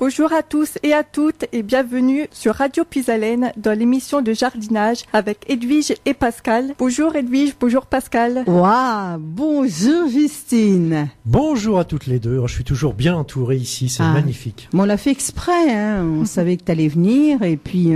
Bonjour à tous et à toutes et bienvenue sur Radio Pisalène dans l'émission de jardinage avec Edwige et Pascal. Bonjour Edwige, bonjour Pascal. Waouh, bonjour Justine. Bonjour à toutes les deux. Je suis toujours bien entouré ici, c'est magnifique. On l'a fait exprès, hein. On savait que t'allais venir et puis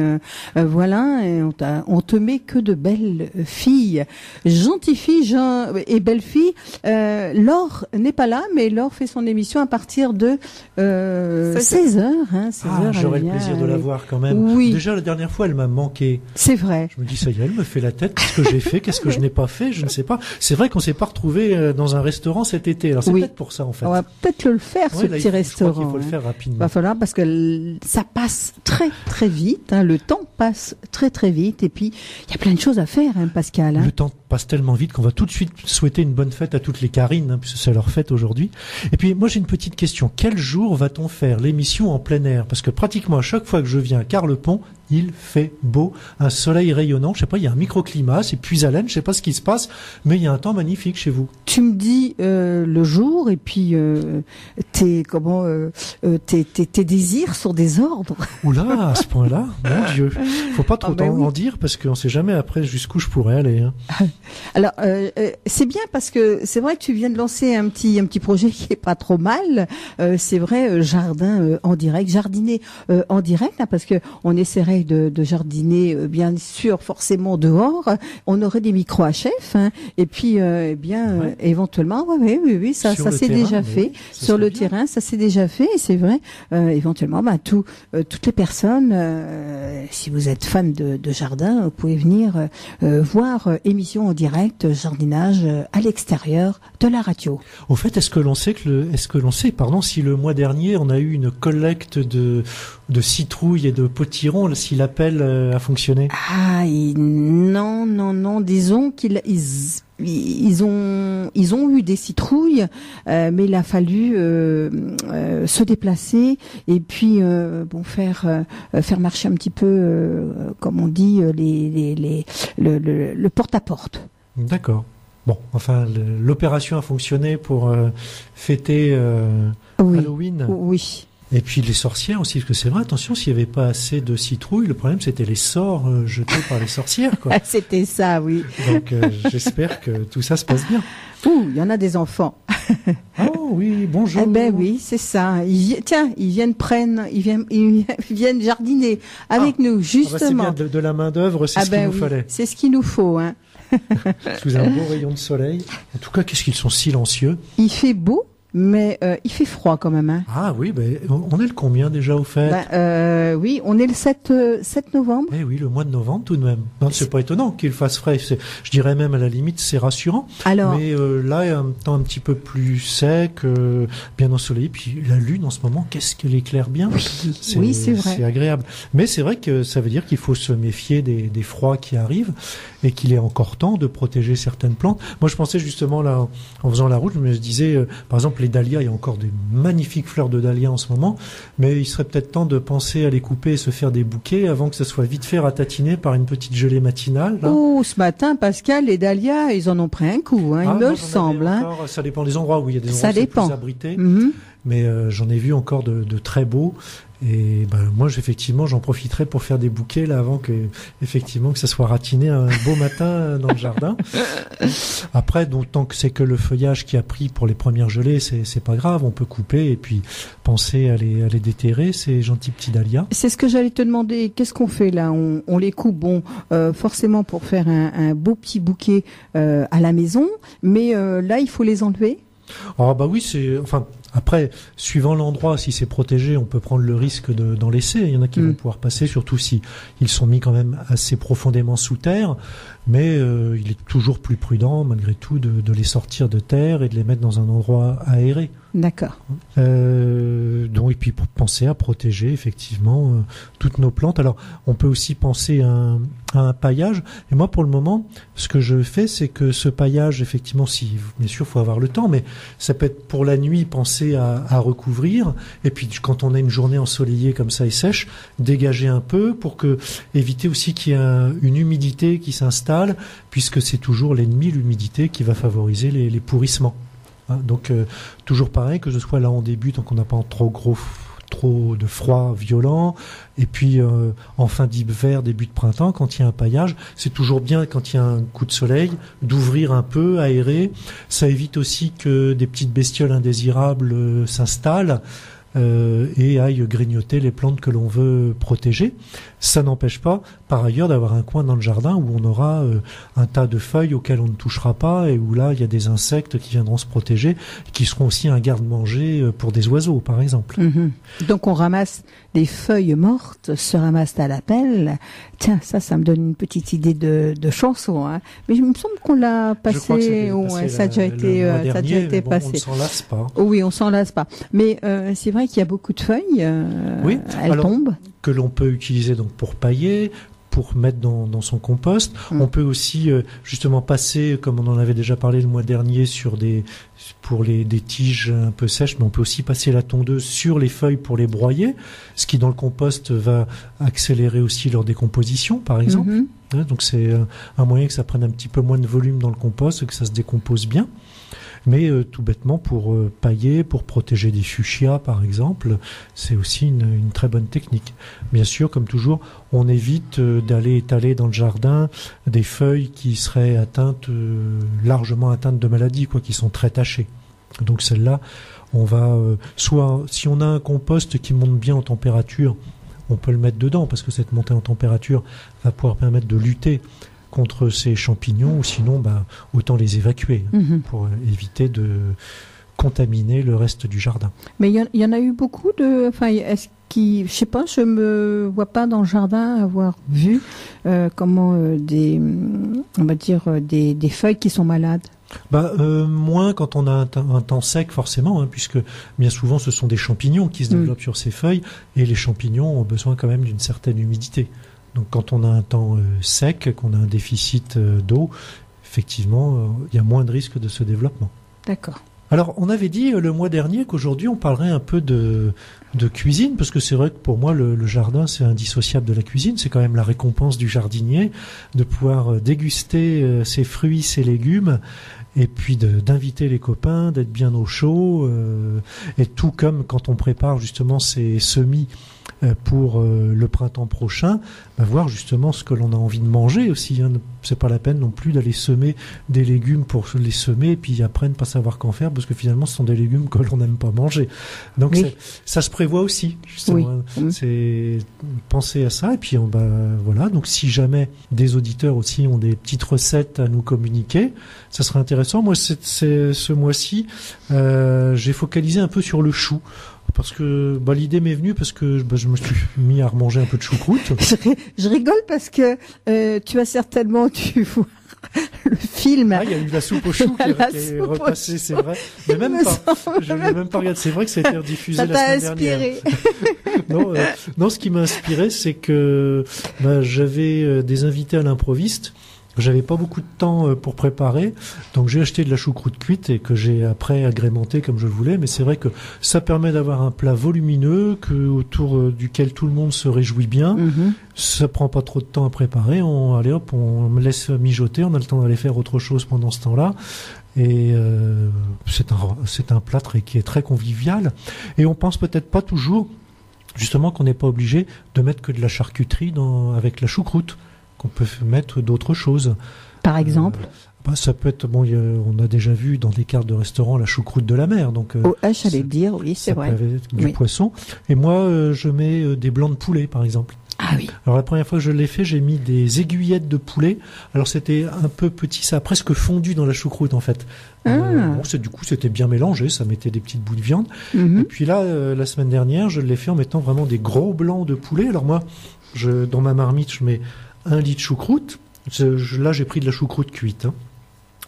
voilà, et on te met que de belles filles, gentilles filles et belles filles. Laure n'est pas là, mais Laure fait son émission à partir de 16h. Hein, 16h, j'aurais le plaisir de la voir quand même. Oui. Déjà la dernière fois, elle m'a manqué. C'est vrai. Je me dis ça y est, elle me fait la tête. Qu'est-ce que j'ai fait, qu'est-ce que je n'ai pas fait, je ne sais pas. C'est vrai qu'on s'est pas retrouvé dans un restaurant cet été. Alors c'est peut-être pour ça en fait. On va peut-être le faire ce petit restaurant. Je crois qu'il faut le faire rapidement. Va falloir parce que ça passe très très vite. Hein, le temps passe très très vite et puis il y a plein de choses à faire, hein, Pascal. Hein. Le temps passe tellement vite qu'on va tout de suite souhaiter une bonne fête à toutes les Karines, hein, puisque c'est leur fête aujourd'hui. Et puis moi j'ai une petite question. Quel jour va-t-on faire l'émission en plein air? Parce que pratiquement à chaque fois que je viens à Carlepont, il fait beau, un soleil rayonnant, je sais pas, il y a un microclimat, c'est Puisalène, je sais pas ce qui se passe, mais il y a un temps magnifique chez vous. Tu me dis le jour et puis tes désirs sont des ordres. Oula, à ce point-là, mon Dieu, faut pas trop en dire parce qu'on sait jamais après jusqu'où je pourrais aller. Hein. Alors c'est bien parce que c'est vrai que tu viens de lancer un petit projet qui est pas trop mal. C'est vrai, jardin en direct, jardiner en direct, hein, parce que on essaierait de jardiner bien sûr forcément dehors. On aurait des micros à chef, hein, et puis éventuellement, oui, ça s'est déjà fait sur le terrain, ça s'est déjà fait. Et c'est vrai, éventuellement, toutes les personnes, si vous êtes fan de jardin, vous pouvez venir voir émission en direct, jardinage à l'extérieur de la radio. Au fait, est-ce que l'on sait si le mois dernier on a eu une collecte de citrouilles et de potirons, si l'appel a fonctionné? Non. Disons ils ont eu des citrouilles, mais il a fallu se déplacer et puis faire marcher un petit peu, comme on dit, le porte-à-porte. D'accord. Bon, enfin, l'opération a fonctionné pour fêter Halloween. Oui. Et puis les sorcières aussi, parce que c'est vrai, attention, s'il n'y avait pas assez de citrouilles, le problème c'était les sorts jetés par les sorcières, quoi. C'était ça, oui. Donc j'espère que tout ça se passe bien. Il y en a des enfants. Oh oui, bonjour. Eh ben oui, c'est ça. Ils viennent jardiner avec nous, justement. C'est bien de la main d'œuvre, c'est ce qu'il nous fallait. C'est ce qu'il nous faut, hein. Sous un beau rayon de soleil. En tout cas, qu'est-ce qu'ils sont silencieux. Il fait beau. Mais il fait froid quand même. Hein. Ah oui, on est le combien déjà au fait? Oui, on est le 7 novembre. Eh oui, le mois de novembre tout de même. Non, c'est pas étonnant qu'il fasse frais. Je dirais même à la limite c'est rassurant. Alors, mais là, il y a un temps un petit peu plus sec, bien ensoleillé. Puis la lune en ce moment, qu'est-ce qu'elle éclaire bien. Oui, c'est vrai. C'est agréable. Mais c'est vrai que ça veut dire qu'il faut se méfier des froids qui arrivent et qu'il est encore temps de protéger certaines plantes. Moi, je pensais justement là, en faisant la route, je me disais, par exemple, les dahlias, il y a encore des magnifiques fleurs de dahlias en ce moment, mais il serait peut-être temps de penser à les couper et se faire des bouquets avant que ça soit vite fait ratatiné par une petite gelée matinale. Là. Oh, ce matin, Pascal, les dahlias, ils en ont pris un coup, hein, il me semble. Hein. Ça dépend des endroits où il y a des endroits plus abrités, mais j'en ai vu encore de très beaux. Et moi, effectivement, j'en profiterai pour faire des bouquets là avant que ça soit ratiné un beau matin dans le jardin. Après, donc tant que c'est que le feuillage qui a pris pour les premières gelées, c'est pas grave, on peut couper et puis penser à les déterrer, ces gentils petits dahlias. C'est ce que j'allais te demander. Qu'est-ce qu'on fait là? On les coupe, forcément pour faire un beau petit bouquet à la maison, mais là, il faut les enlever. Ah oui, après, suivant l'endroit, si c'est protégé, on peut prendre le risque d'en laisser. Il y en a qui vont pouvoir passer, surtout si ils sont mis quand même assez profondément sous terre. Mais il est toujours plus prudent, malgré tout, de les sortir de terre et de les mettre dans un endroit aéré. D'accord. Et puis pour penser à protéger effectivement toutes nos plantes. Alors, on peut aussi penser à un paillage. Et moi, pour le moment, ce que je fais, c'est que ce paillage, effectivement, bien sûr, faut avoir le temps, mais ça peut être pour la nuit, penser à recouvrir. Et puis, quand on a une journée ensoleillée comme ça et sèche, dégager un peu pour éviter aussi qu'il y ait une humidité qui s'installe, puisque c'est toujours l'ennemi, l'humidité, qui va favoriser les pourrissements. Donc toujours pareil, que ce soit là on débute, donc on n'a pas trop trop de froid violent. Et puis en fin d'hiver, début de printemps, quand il y a un paillage, c'est toujours bien quand il y a un coup de soleil d'ouvrir un peu, aérer. Ça évite aussi que des petites bestioles indésirables s'installent et aillent grignoter les plantes que l'on veut protéger. Ça n'empêche pas, par ailleurs, d'avoir un coin dans le jardin où on aura un tas de feuilles auxquelles on ne touchera pas et où là, il y a des insectes qui viendront se protéger, qui seront aussi un garde-manger pour des oiseaux, par exemple. Donc on ramasse des feuilles mortes, se ramassent à la pelle. Tiens, ça me donne une petite idée de chanson. Hein. Mais il me semble qu'on l'a passé, ça a déjà été passé. On ne s'en lasse pas. Oui, on s'en lasse pas. Mais c'est vrai qu'il y a beaucoup de feuilles. Elles tombent. Que l'on peut utiliser donc pour pailler, pour mettre dans son compost. On peut aussi justement passer, comme on en avait déjà parlé le mois dernier, pour des tiges un peu sèches, mais on peut aussi passer la tondeuse sur les feuilles pour les broyer, ce qui dans le compost va accélérer aussi leur décomposition, par exemple. Donc c'est un moyen que ça prenne un petit peu moins de volume dans le compost, que ça se décompose bien. Mais tout bêtement, pour pailler, pour protéger des fuchsias, par exemple, c'est aussi une très bonne technique. Bien sûr, comme toujours, on évite d'aller étaler dans le jardin des feuilles qui seraient largement atteintes de maladies, qui sont très tachées. Donc celles-là, on va soit, si on a un compost qui monte bien en température, on peut le mettre dedans, parce que cette montée en température va pouvoir permettre de lutter contre ces champignons, ou sinon autant les évacuer pour éviter de contaminer le reste du jardin. Mais il y en a eu beaucoup je sais pas, je me vois pas dans le jardin avoir vu comment des feuilles qui sont malades. Moins quand on a un temps sec forcément, puisque bien souvent ce sont des champignons qui se développent sur ces feuilles, et les champignons ont besoin quand même d'une certaine humidité. Donc quand on a un temps sec, qu'on a un déficit d'eau, effectivement, il y a moins de risques de ce développement. D'accord. Alors, on avait dit le mois dernier qu'aujourd'hui, on parlerait un peu de cuisine, parce que c'est vrai que pour moi, le jardin, c'est indissociable de la cuisine. C'est quand même la récompense du jardinier de pouvoir déguster ses fruits, ses légumes, et puis d'inviter les copains, d'être bien au chaud, et tout comme quand on prépare justement ces semis pour le printemps prochain, voir justement ce que l'on a envie de manger aussi. C'est pas la peine non plus d'aller semer des légumes pour les semer et puis après ne pas savoir qu'en faire, parce que finalement ce sont des légumes que l'on n'aime pas manger. Donc ça se prévoit aussi, justement. C'est penser à ça, et puis voilà. Donc si jamais des auditeurs aussi ont des petites recettes à nous communiquer, ça serait intéressant. Moi, ce mois-ci, j'ai focalisé un peu sur le chou. Parce que l'idée m'est venue parce que je me suis mis à remanger un peu de choucroute. Je rigole parce que tu as certainement dû voir le film. Il y a eu la soupe au chou qui est repassée, c'est vrai. Mais même pas. Je l'ai même pas regardé. C'est vrai que ça a été rediffusé la semaine dernière. Non, ce qui m'a inspiré, c'est que j'avais des invités à l'improviste. J'avais pas beaucoup de temps pour préparer, donc j'ai acheté de la choucroute cuite et que j'ai après agrémenté comme je le voulais. Mais c'est vrai que ça permet d'avoir un plat volumineux autour duquel tout le monde se réjouit bien. Ça prend pas trop de temps à préparer. On me laisse mijoter. On a le temps d'aller faire autre chose pendant ce temps-là. Et c'est un plat qui est très convivial. Et on pense peut-être pas toujours, justement, qu'on n'est pas obligé de mettre que de la charcuterie avec la choucroute. Qu'on peut mettre d'autres choses. Par exemple ça peut être, on a déjà vu dans des cartes de restaurant la choucroute de la mer. Donc, j'allais dire, oui, c'est vrai. Du poisson. Et moi, je mets des blancs de poulet, par exemple. Ah oui. Alors la première fois que je l'ai fait, j'ai mis des aiguillettes de poulet. Alors c'était un peu petit, ça a presque fondu dans la choucroute en fait. Du coup c'était bien mélangé, ça mettait des petites bouts de viande. Et puis là, la semaine dernière, je l'ai fait en mettant vraiment des gros blancs de poulet. Alors moi, dans ma marmite, je mets 1 litre de choucroute. Là, j'ai pris de la choucroute cuite.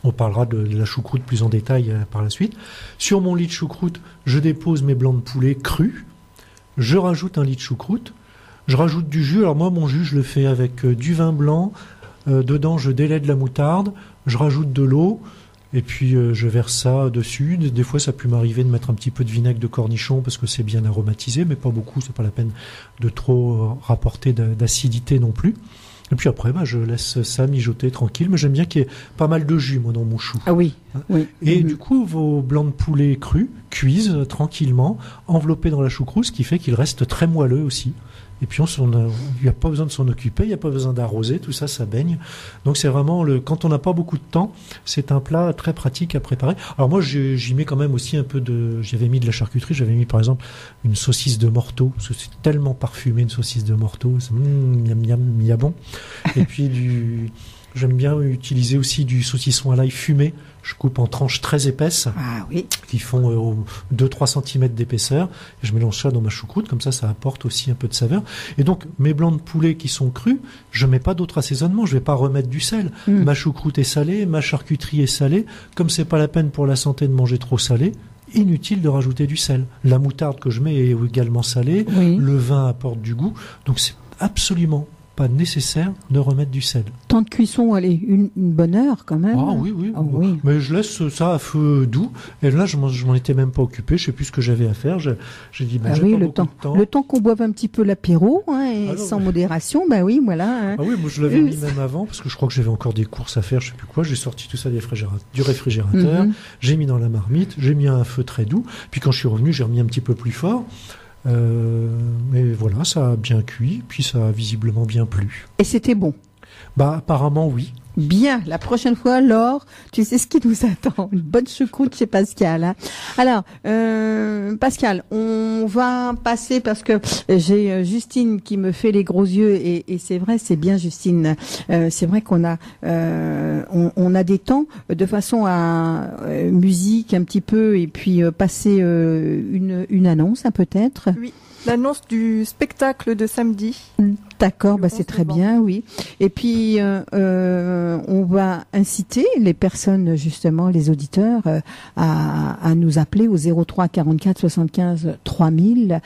On parlera de la choucroute plus en détail par la suite. Sur mon litre de choucroute, je dépose mes blancs de poulet crus. Je rajoute 1 litre de choucroute. Je rajoute du jus. Alors moi, mon jus, je le fais avec du vin blanc. Dedans, je délaie de la moutarde. Je rajoute de l'eau. Et puis, je verse ça dessus. Des fois, ça peut m'arriver de mettre un petit peu de vinaigre de cornichon parce que c'est bien aromatisé, mais pas beaucoup. C'est pas la peine de trop rapporter d'acidité non plus. Et puis après, je laisse ça mijoter tranquille. Mais j'aime bien qu'il y ait pas mal de jus, moi, dans mon chou. Ah oui, oui. Et du coup, vos blancs de poulet crus cuisent tranquillement, enveloppés dans la choucroute, ce qui fait qu'ils restent très moelleux aussi. Et puis il n'y a pas besoin de s'en occuper, il n'y a pas besoin d'arroser, tout ça, ça baigne. Donc c'est vraiment quand on n'a pas beaucoup de temps, c'est un plat très pratique à préparer. Alors moi, j'y mets quand même aussi un peu j'avais mis de la charcuterie, j'avais mis par exemple une saucisse de morteau, parce que c'est tellement parfumé une saucisse de morteau, c'est miam miam miam bon. Et puis j'aime bien utiliser aussi du saucisson à l'ail fumé. Je coupe en tranches très épaisses, qui font 2-3 cm d'épaisseur. Et je mélange ça dans ma choucroute, comme ça apporte aussi un peu de saveur. Et donc, mes blancs de poulet qui sont crus, je mets pas d'autre assaisonnement, je vais pas remettre du sel. Ma choucroute est salée, ma charcuterie est salée. Comme c'est pas la peine pour la santé de manger trop salé, inutile de rajouter du sel. La moutarde que je mets est également salée, le vin apporte du goût. Donc, c'est absolument pas nécessaire de remettre du sel. Temps de cuisson, allez, une bonne heure quand même. Ah oui. Mais je laisse ça à feu doux. Et là, je m'en étais même pas occupé. Je sais plus ce que j'avais à faire. J'ai dit, j'ai pas beaucoup de temps. Le temps qu'on boive un petit peu l'apéro, sans modération, voilà. Ah oui, moi je l'avais mis même avant parce que je crois que j'avais encore des courses à faire. Je sais plus quoi. J'ai sorti tout ça du réfrigérateur. J'ai mis dans la marmite. J'ai mis à un feu très doux. Puis quand je suis revenu, j'ai remis un petit peu plus fort. Mais voilà, ça a bien cuit, puis ça a visiblement bien plu. Et c'était bon? Apparemment oui. Bien, la prochaine fois, Laure, tu sais ce qui nous attend. Une bonne choucroute chez Pascal. Alors, Pascal, on va passer parce que j'ai Justine qui me fait les gros yeux et c'est vrai, c'est bien Justine. C'est vrai qu'on a on a des temps de façon à musique un petit peu et puis passer une annonce peut-être. Oui. L'annonce du spectacle de samedi. D'accord, c'est très bien, oui. Et puis on va inciter les personnes, justement, les auditeurs, à nous appeler au 03 44 75 3000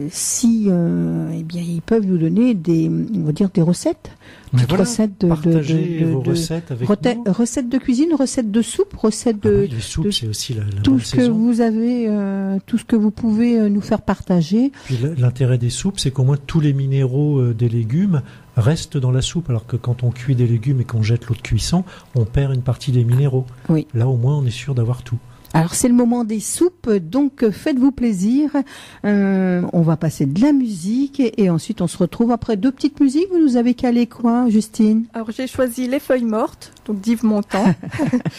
si ils peuvent nous donner des recettes. Recettes partagez vos recettes avec nous. Recettes de cuisine, recettes de soupe, recettes de... les soupes, c'est aussi la tout bonne ce que saison. vous avez, tout ce que vous pouvez nous faire partager. Puis l'intérêt des soupes, c'est qu'au moins tous les minéraux des légumes restent dans la soupe, alors que quand on cuit des légumes et qu'on jette l'eau de cuisson, on perd une partie des minéraux. Oui. Là, au moins, on est sûr d'avoir tout. Alors c'est le moment des soupes, donc faites-vous plaisir. On va passer de la musique et ensuite on se retrouve après 2 petites musiques. Vous nous avez calé quoi, Justine? Alors j'ai choisi Les Feuilles Mortes, donc d'Yves Montand,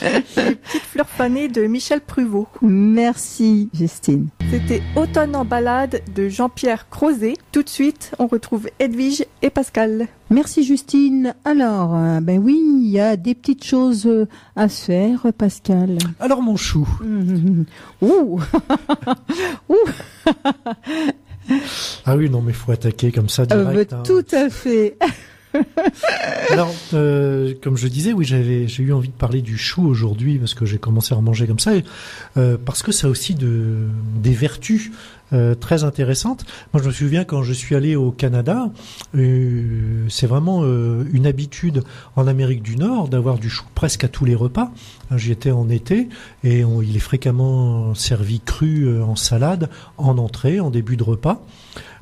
et Les Petites Fleurs Fanées de Michel Pruvot. Merci Justine. C'était Automne en balade de Jean-Pierre Crozet. Tout de suite, on retrouve Edwige et Pascal. Merci Justine. Alors, oui, il y a des petites choses à se faire, Pascal. Alors mon chou. Ouh. Ouh. Ah oui, non, mais faut attaquer comme ça direct. Tout à fait. Alors, comme je disais, oui, j'ai eu envie de parler du chou aujourd'hui parce que j'ai commencé à en manger comme ça, parce que ça a aussi des vertus très intéressantes. Moi, je me souviens quand je suis allé au Canada, c'est vraiment une habitude en Amérique du Nord d'avoir du chou presque à tous les repas. J'y étais en été et il est fréquemment servi cru en salade, en entrée, en début de repas.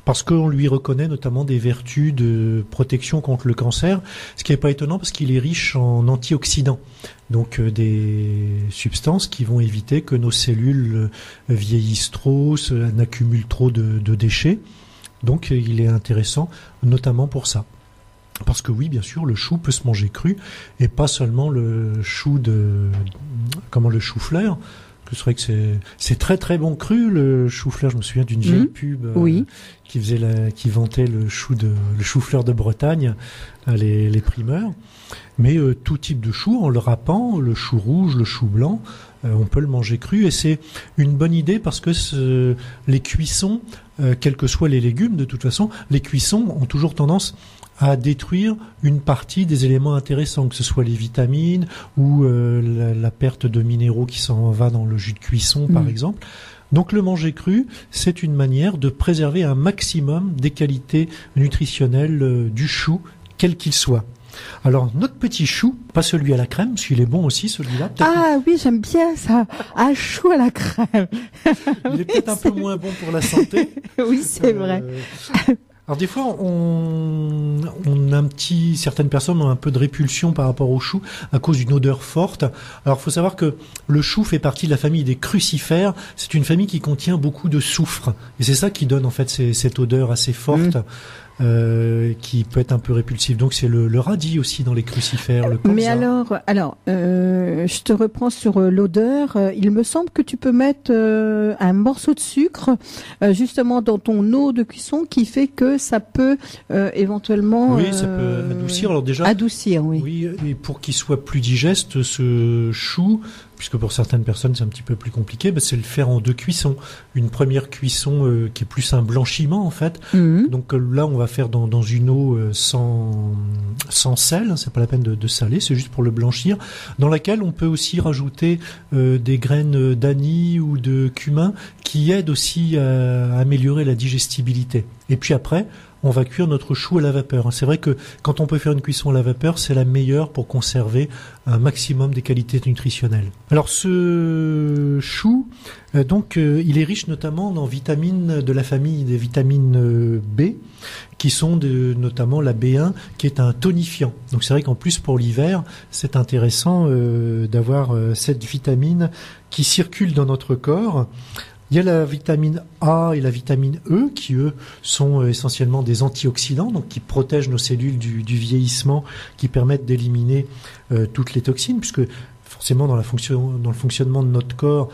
Parce qu'on lui reconnaît notamment des vertus de protection contre le cancer, ce qui n'est pas étonnant parce qu'il est riche en antioxydants, donc des substances qui vont éviter que nos cellules vieillissent trop, n'accumulent trop de déchets. Donc il est intéressant notamment pour ça. Parce que oui, bien sûr, le chou peut se manger cru et pas seulement le chou-fleur. C'est vrai que c'est très très bon cru le chou-fleur. Je me souviens d'une vieille pub qui vantait le chou-fleur de Bretagne, les primeurs. Mais tout type de chou, en le râpant, le chou rouge, le chou blanc, on peut le manger cru et c'est une bonne idée parce que les cuissons, quels que soient les légumes, de toute façon, les cuissons ont toujours tendance à détruire une partie des éléments intéressants, que ce soit les vitamines ou la perte de minéraux qui s'en va dans le jus de cuisson, par exemple. Donc le manger cru, c'est une manière de préserver un maximum des qualités nutritionnelles du chou, quel qu'il soit. Alors, notre petit chou, pas celui à la crème, parce qu'il est bon aussi, celui-là. Ah oui, j'aime bien ça. Un chou à la crème. Il est peut-être un peu moins bon pour la santé. Oui, c'est vrai. Alors des fois, on a certaines personnes ont un peu de répulsion par rapport au chou à cause d'une odeur forte. Alors il faut savoir que le chou fait partie de la famille des crucifères. C'est une famille qui contient beaucoup de soufre. Et c'est ça qui donne en fait cette odeur assez forte. Qui peut être un peu répulsif. Donc c'est le radis aussi dans les crucifères. Le colza. Mais alors, je te reprends sur l'odeur. Il me semble que tu peux mettre un morceau de sucre justement dans ton eau de cuisson qui fait que ça peut éventuellement. Oui, ça peut adoucir. Alors déjà. Adoucir, oui. Oui, et pour qu'il soit plus digeste, ce chou, puisque pour certaines personnes c'est un petit peu plus compliqué, c'est le faire en 2 cuissons. Une première cuisson qui est plus un blanchiment en fait. Donc là on va faire dans une eau sans sel, c'est pas la peine de saler, c'est juste pour le blanchir, dans laquelle on peut aussi rajouter des graines d'anis ou de cumin qui aident aussi à améliorer la digestibilité. Et puis après, on va cuire notre chou à la vapeur. C'est vrai que quand on peut faire une cuisson à la vapeur, c'est la meilleure pour conserver un maximum des qualités nutritionnelles. Alors ce chou, il est riche notamment en vitamines de la famille des vitamines B, qui sont notamment la B1, qui est un tonifiant. Donc c'est vrai qu'en plus pour l'hiver, c'est intéressant d'avoir cette vitamine qui circule dans notre corps. Il y a la vitamine A et la vitamine E qui, eux, sont essentiellement des antioxydants, donc qui protègent nos cellules du vieillissement, qui permettent d'éliminer toutes les toxines, puisque forcément dans le fonctionnement de notre corps,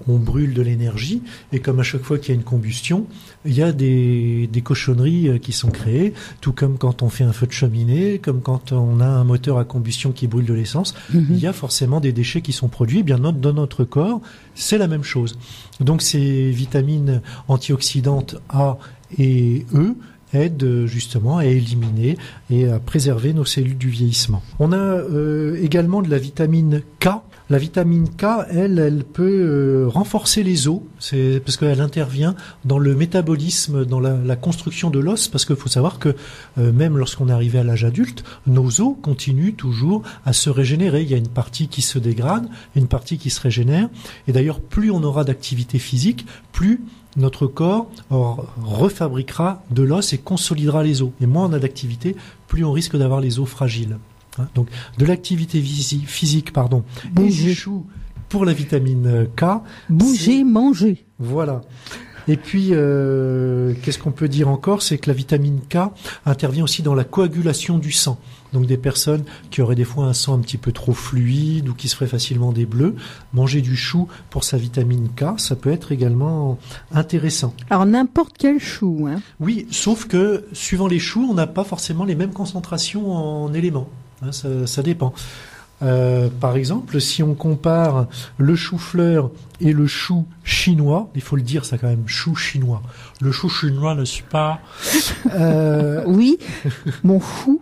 on brûle de l'énergie, et comme à chaque fois qu'il y a une combustion, il y a des cochonneries qui sont créées, tout comme quand on fait un feu de cheminée, comme quand on a un moteur à combustion qui brûle de l'essence, il y a forcément des déchets qui sont produits. Bien dans notre corps, c'est la même chose. Donc ces vitamines antioxydantes A et E aident justement à éliminer et à préserver nos cellules du vieillissement. On a également de la vitamine K. La vitamine K, elle peut renforcer les os, c'est parce qu'elle intervient dans le métabolisme, dans la construction de l'os, parce qu'il faut savoir que même lorsqu'on est arrivé à l'âge adulte, nos os continuent toujours à se régénérer. Il y a une partie qui se dégrade, une partie qui se régénère, et d'ailleurs plus on aura d'activité physique, plus notre corps refabriquera de l'os et consolidera les os. Et moins on a d'activité, plus on risque d'avoir les os fragiles. Donc de l'activité physique, et du chou pour la vitamine K. Bouger, manger. Voilà. Et puis, qu'est-ce qu'on peut dire encore? C'est que la vitamine K intervient aussi dans la coagulation du sang. Donc des personnes qui auraient des fois un sang un petit peu trop fluide ou qui se feraient facilement des bleus, manger du chou pour sa vitamine K, ça peut être également intéressant. Alors n'importe quel chou, hein. Oui, sauf que suivant les choux, on n'a pas forcément les mêmes concentrations en éléments. Ça dépend. Par exemple, si on compare le chou-fleur et le chou chinois, il faut le dire, ça quand même, chou chinois. Le chou chinois, n'est-ce pas? Oui, mon chou.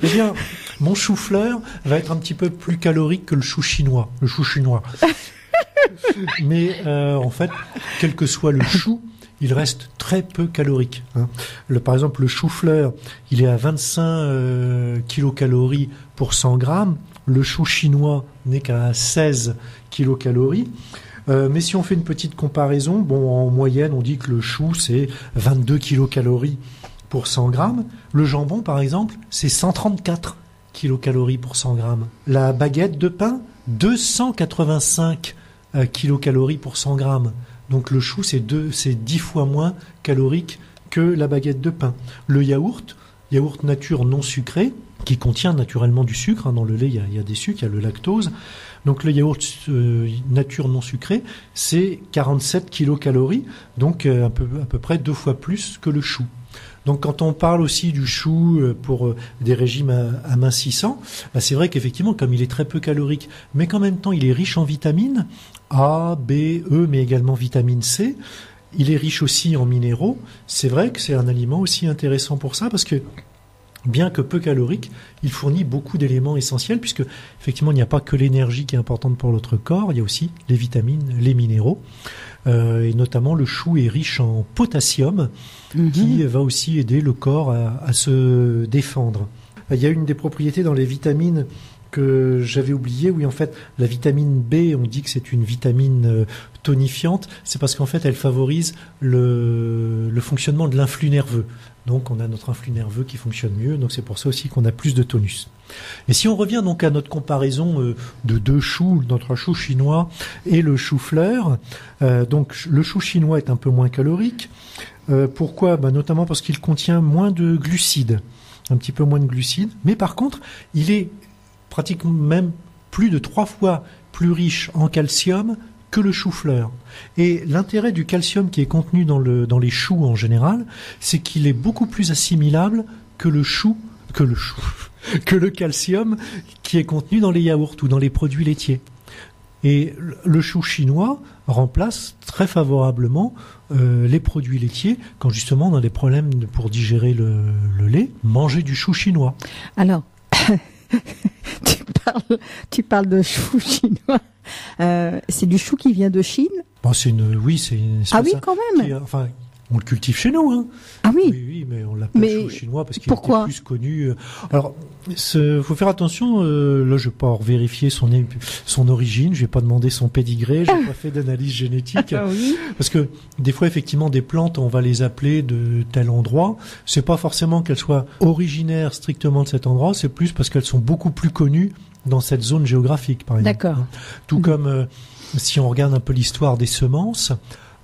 Eh bien, mon chou-fleur va être un petit peu plus calorique que le chou chinois. Le chou chinois. Mais en fait, quel que soit le chou, il reste très peu calorique. Par exemple, le chou-fleur, il est à 25 kilocalories pour 100 grammes. Le chou chinois n'est qu'à 16 kilocalories. Mais si on fait une petite comparaison, en moyenne, on dit que le chou, c'est 22 kilocalories pour 100 grammes. Le jambon, par exemple, c'est 134 kilocalories pour 100 grammes. La baguette de pain, 285 kilocalories pour 100 grammes. Donc le chou, c'est 10 fois moins calorique que la baguette de pain. Le yaourt nature non sucré, qui contient naturellement du sucre. Dans le lait, il y a des sucres, il y a le lactose. Donc le yaourt nature non sucré, c'est 47 kilocalories, donc à peu près 2 fois plus que le chou. Donc quand on parle aussi du chou pour des régimes amincissants, c'est vrai qu'effectivement, comme il est très peu calorique, mais qu'en même temps il est riche en vitamines A, B, E, mais également vitamine C, il est riche aussi en minéraux, c'est vrai que c'est un aliment aussi intéressant pour ça, parce que bien que peu calorique, il fournit beaucoup d'éléments essentiels, puisque effectivement il n'y a pas que l'énergie qui est importante pour notre corps, il y a aussi les vitamines, les minéraux. Et notamment le chou est riche en potassium, qui va aussi aider le corps à se défendre. Il y a une des propriétés dans les vitamines que j'avais oublié. Oui, en fait, la vitamine B, on dit que c'est une vitamine tonifiante. C'est parce qu'en fait, elle favorise le fonctionnement de l'influx nerveux. Donc, on a notre influx nerveux qui fonctionne mieux. Donc, c'est pour ça aussi qu'on a plus de tonus. Et si on revient donc à notre comparaison de deux choux, notre chou chinois et le chou-fleur, donc le chou chinois est un peu moins calorique. Pourquoi ? Notamment parce qu'il contient moins de glucides, un petit peu moins de glucides. Mais par contre, il est pratiquement même plus de 3 fois plus riche en calcium que le chou-fleur. Et l'intérêt du calcium qui est contenu dans les choux en général, c'est qu'il est beaucoup plus assimilable que le calcium qui est contenu dans les yaourts ou dans les produits laitiers. Et le chou chinois remplace très favorablement les produits laitiers quand justement on a des problèmes pour digérer le lait. Manger du chou chinois. Alors, tu parles de chou chinois. C'est du chou qui vient de Chine ? C'est une ah oui, quand même. On le cultive chez nous, hein. Ah oui. Oui, mais on l'appelle chou chinois parce qu'il est plus connu. Alors, faut faire attention. Là, je vais pas vérifier son origine. Je vais pas demander son pédigré. J'ai pas fait d'analyse génétique. Ah oui. Parce que des fois, effectivement, des plantes, on va les appeler de tel endroit. C'est pas forcément qu'elles soient originaires strictement de cet endroit. C'est plus parce qu'elles sont beaucoup plus connues dans cette zone géographique, par exemple. D'accord. Tout comme si on regarde un peu l'histoire des semences.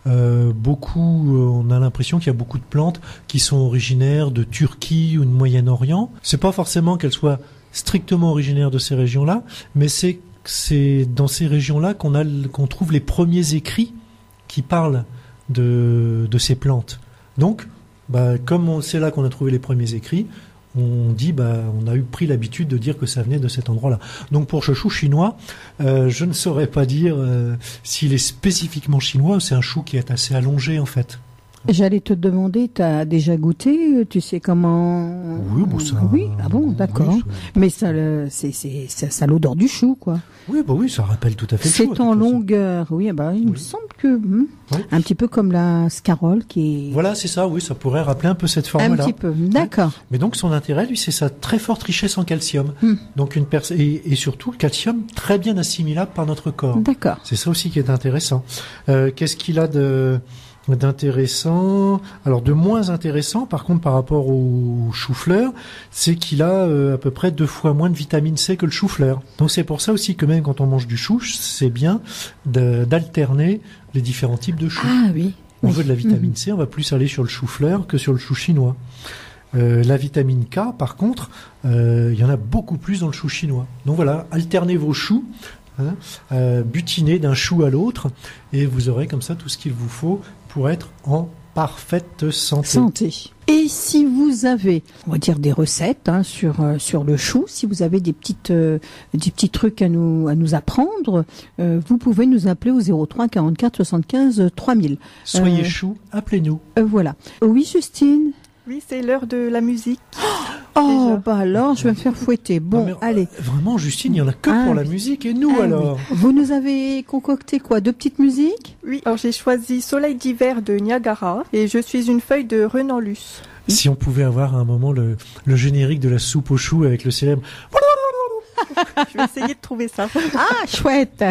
On a l'impression qu'il y a beaucoup de plantes qui sont originaires de Turquie ou de Moyen-Orient. C'est pas forcément qu'elles soient strictement originaires de ces régions-là, mais c'est dans ces régions-là qu'on trouve les premiers écrits qui parlent de ces plantes. Donc, comme c'est là qu'on a trouvé les premiers écrits, on dit, on a pris l'habitude de dire que ça venait de cet endroit-là. Donc pour ce chou chinois, je ne saurais pas dire s'il est spécifiquement chinois. C'est un chou qui est assez allongé en fait. J'allais te demander, tu as déjà goûté, tu sais comment... Oui, ah bon, d'accord. Oui, mais ça a l'odeur du chou, quoi. Oui, ça rappelle tout à fait le chou. C'est en longueur, oui, il me semble que... Un petit peu comme la scarole qui est... Voilà, c'est ça, oui, ça pourrait rappeler un peu cette forme-là. Un petit peu, d'accord. Mais donc son intérêt, lui, c'est sa très forte richesse en calcium. Donc et surtout le calcium très bien assimilable par notre corps. D'accord. C'est ça aussi qui est intéressant. Qu'est-ce qu'il a d'intéressant, alors de moins intéressant par contre par rapport au chou-fleur, c'est qu'il a à peu près 2 fois moins de vitamine C que le chou-fleur. Donc c'est pour ça aussi que même quand on mange du chou, c'est bien d'alterner les différents types de choux. Ah oui. On veut de la vitamine C, on va plus aller sur le chou-fleur que sur le chou chinois. La vitamine K, par contre, il y en a beaucoup plus dans le chou chinois. Donc voilà, alternez vos choux. Butiner d'un chou à l'autre et vous aurez comme ça tout ce qu'il vous faut pour être en parfaite santé. Et si vous avez, on va dire des recettes sur le chou, si vous avez des petits trucs à nous apprendre, vous pouvez nous appeler au 03 44 75 3000. Soyez chou, appelez-nous. Voilà. Oui, Justine. Oui, c'est l'heure de la musique. Alors, je vais me faire fouetter. Bon, allez. Vraiment, Justine, il n'y en a que pour la musique. Et nous, alors oui. Vous nous avez concocté quoi? 2 petites musiques? Oui, alors j'ai choisi Soleil d'hiver de Niagara et Je suis une feuille de Renan Luce. Si on pouvait avoir à un moment le générique de la soupe aux choux avec le célèbre... Je vais essayer de trouver ça. Ah, chouette.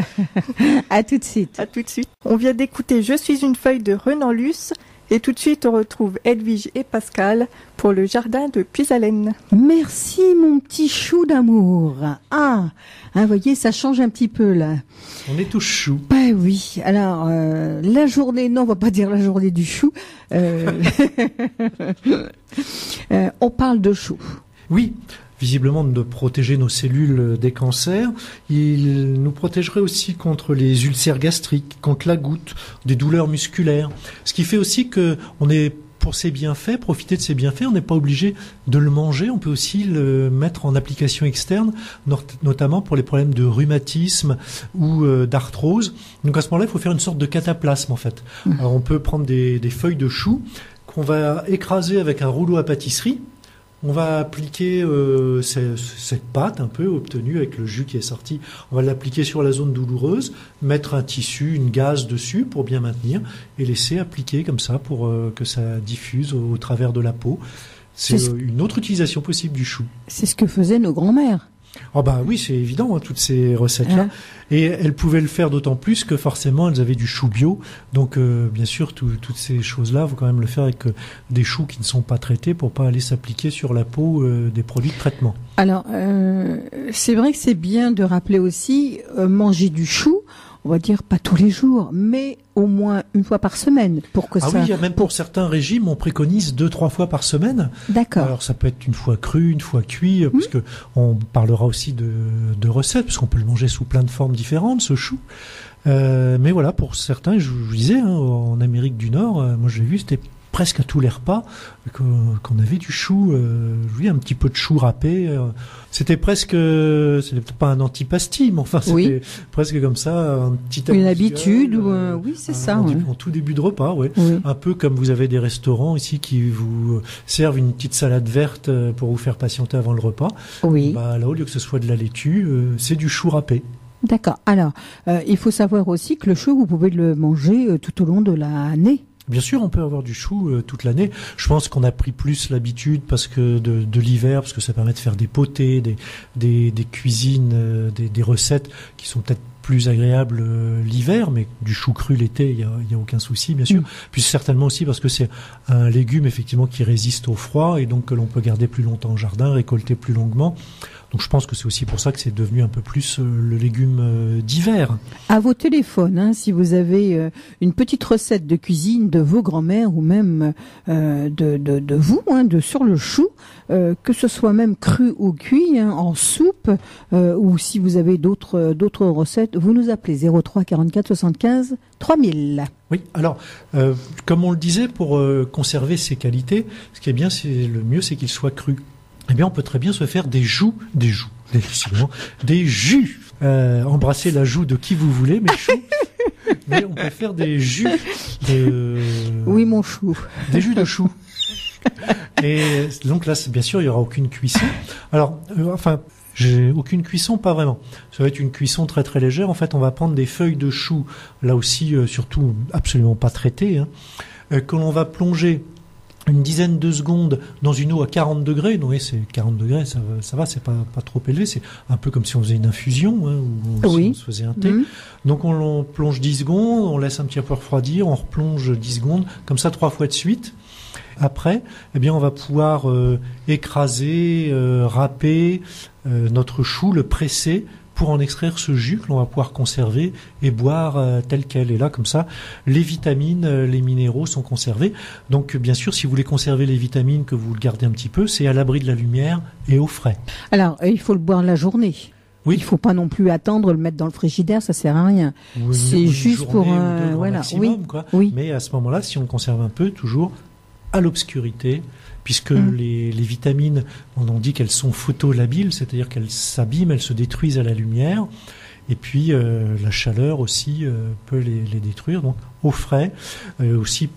À tout de suite. À tout de suite. On vient d'écouter Je suis une feuille de Renan Luce. Et tout de suite, on retrouve Edwige et Pascal pour le jardin de Puisalène. Merci, mon petit chou d'amour. Vous voyez, ça change un petit peu, là. On est tous choux. Oui. Alors, la journée, non, on va pas dire la journée du chou. On parle de chou. Oui. Visiblement de protéger nos cellules des cancers. Il nous protégerait aussi contre les ulcères gastriques, contre la goutte, des douleurs musculaires. Ce qui fait aussi que on est pour ses bienfaits, profiter de ses bienfaits, on n'est pas obligé de le manger, on peut aussi le mettre en application externe, notamment pour les problèmes de rhumatisme ou d'arthrose. Donc à ce moment-là, il faut faire une sorte de cataplasme en fait. Alors on peut prendre des feuilles de chou qu'on va écraser avec un rouleau à pâtisserie. On va appliquer cette pâte un peu obtenue avec le jus qui est sorti. On va l'appliquer sur la zone douloureuse, mettre un tissu, une gaze dessus pour bien maintenir et laisser appliquer comme ça pour que ça diffuse au travers de la peau. C'est une autre utilisation possible du chou. C'est ce que faisaient nos grands-mères. Oh bah oui, c'est évident, hein, toutes ces recettes-là. Et elles pouvaient le faire d'autant plus que forcément elles avaient du chou bio. Donc bien sûr, toutes ces choses-là, faut quand même le faire avec des choux qui ne sont pas traités pour pas aller s'appliquer sur la peau des produits de traitement. Alors, c'est vrai que c'est bien de rappeler aussi, manger du chou, on va dire pas tous les jours, mais au moins une fois par semaine pour que ça... Ah oui, même pour certains régimes, on préconise 2-3 fois par semaine. D'accord. Alors ça peut être une fois cru, une fois cuit, parce que on parlera aussi de recettes, parce qu'on peut le manger sous plein de formes différentes, ce chou. Mais voilà, pour certains, je vous disais, hein, en Amérique du Nord, moi j'ai vu, c'était presque à tous les repas qu'on avait du chou, un petit peu de chou râpé. C'était presque, c'était peut-être pas un antipasti, mais enfin c'était presque comme ça, un petit une habitude oui, c'est ça. En tout début de repas, oui. Un peu comme vous avez des restaurants ici qui vous servent une petite salade verte pour vous faire patienter avant le repas. Oui. Bah là, au lieu que ce soit de la laitue, c'est du chou râpé. D'accord. Alors, il faut savoir aussi que le chou, vous pouvez le manger tout au long de l'année. Bien sûr, on peut avoir du chou toute l'année. Je pense qu'on a pris plus l'habitude parce que de l'hiver, parce que ça permet de faire des potées, des cuisines, des recettes qui sont peut-être plus agréables l'hiver, mais du chou cru l'été, il y a aucun souci, bien sûr. Puis certainement aussi parce que c'est un légume effectivement qui résiste au froid et donc que l'on peut garder plus longtemps au jardin, récolter plus longuement. Donc je pense que c'est aussi pour ça que c'est devenu un peu plus le légume d'hiver. À vos téléphones, hein, si vous avez une petite recette de cuisine de vos grands-mères ou même de vous, hein, sur le chou, que ce soit même cru ou cuit, hein, en soupe, ou si vous avez d'autres recettes, vous nous appelez 03 44 75 3000. Oui, alors, comme on le disait, pour conserver ses qualités, ce qui est bien, le mieux, c'est qu'il soit cru. Eh bien, on peut très bien se faire des jus. Embrasser la joue de qui vous voulez, mais chou. Mais on peut faire des jus Oui, mon chou. Des jus de chou. Et donc là, bien sûr, il y aura aucune cuisson. Alors, j'ai aucune cuisson, pas vraiment. Ça va être une cuisson très très légère. En fait, on va prendre des feuilles de chou, là aussi, surtout absolument pas traitées, hein, que l'on va plonger une dizaine de secondes dans une eau à 40 degrés. Donc, oui, c'est 40 degrés, ça va, c'est pas trop élevé. C'est un peu comme si on faisait une infusion, hein, ou si on se faisait un thé. Donc, on plonge 10 secondes, on laisse un petit peu refroidir, on replonge 10 secondes, comme ça 3 fois de suite. Après, eh bien, on va pouvoir écraser, râper notre chou, le presser pour en extraire ce jus que l'on va pouvoir conserver et boire tel quel. Et là, comme ça, les vitamines, les minéraux sont conservés. Donc, bien sûr, si vous voulez conserver les vitamines, que vous le gardez un petit peu, c'est à l'abri de la lumière et au frais. Alors, il faut le boire la journée. Oui. Il faut pas non plus attendre, le mettre dans le frigidaire, ça sert à rien. C'est juste pour maximum, quoi. Oui. Mais à ce moment-là, si on conserve un peu, toujours à l'obscurité, puisque les vitamines, on dit qu'elles sont photolabiles, c'est-à-dire qu'elles s'abîment, elles se détruisent à la lumière, et puis la chaleur aussi peut les détruire, donc au frais. Aussi,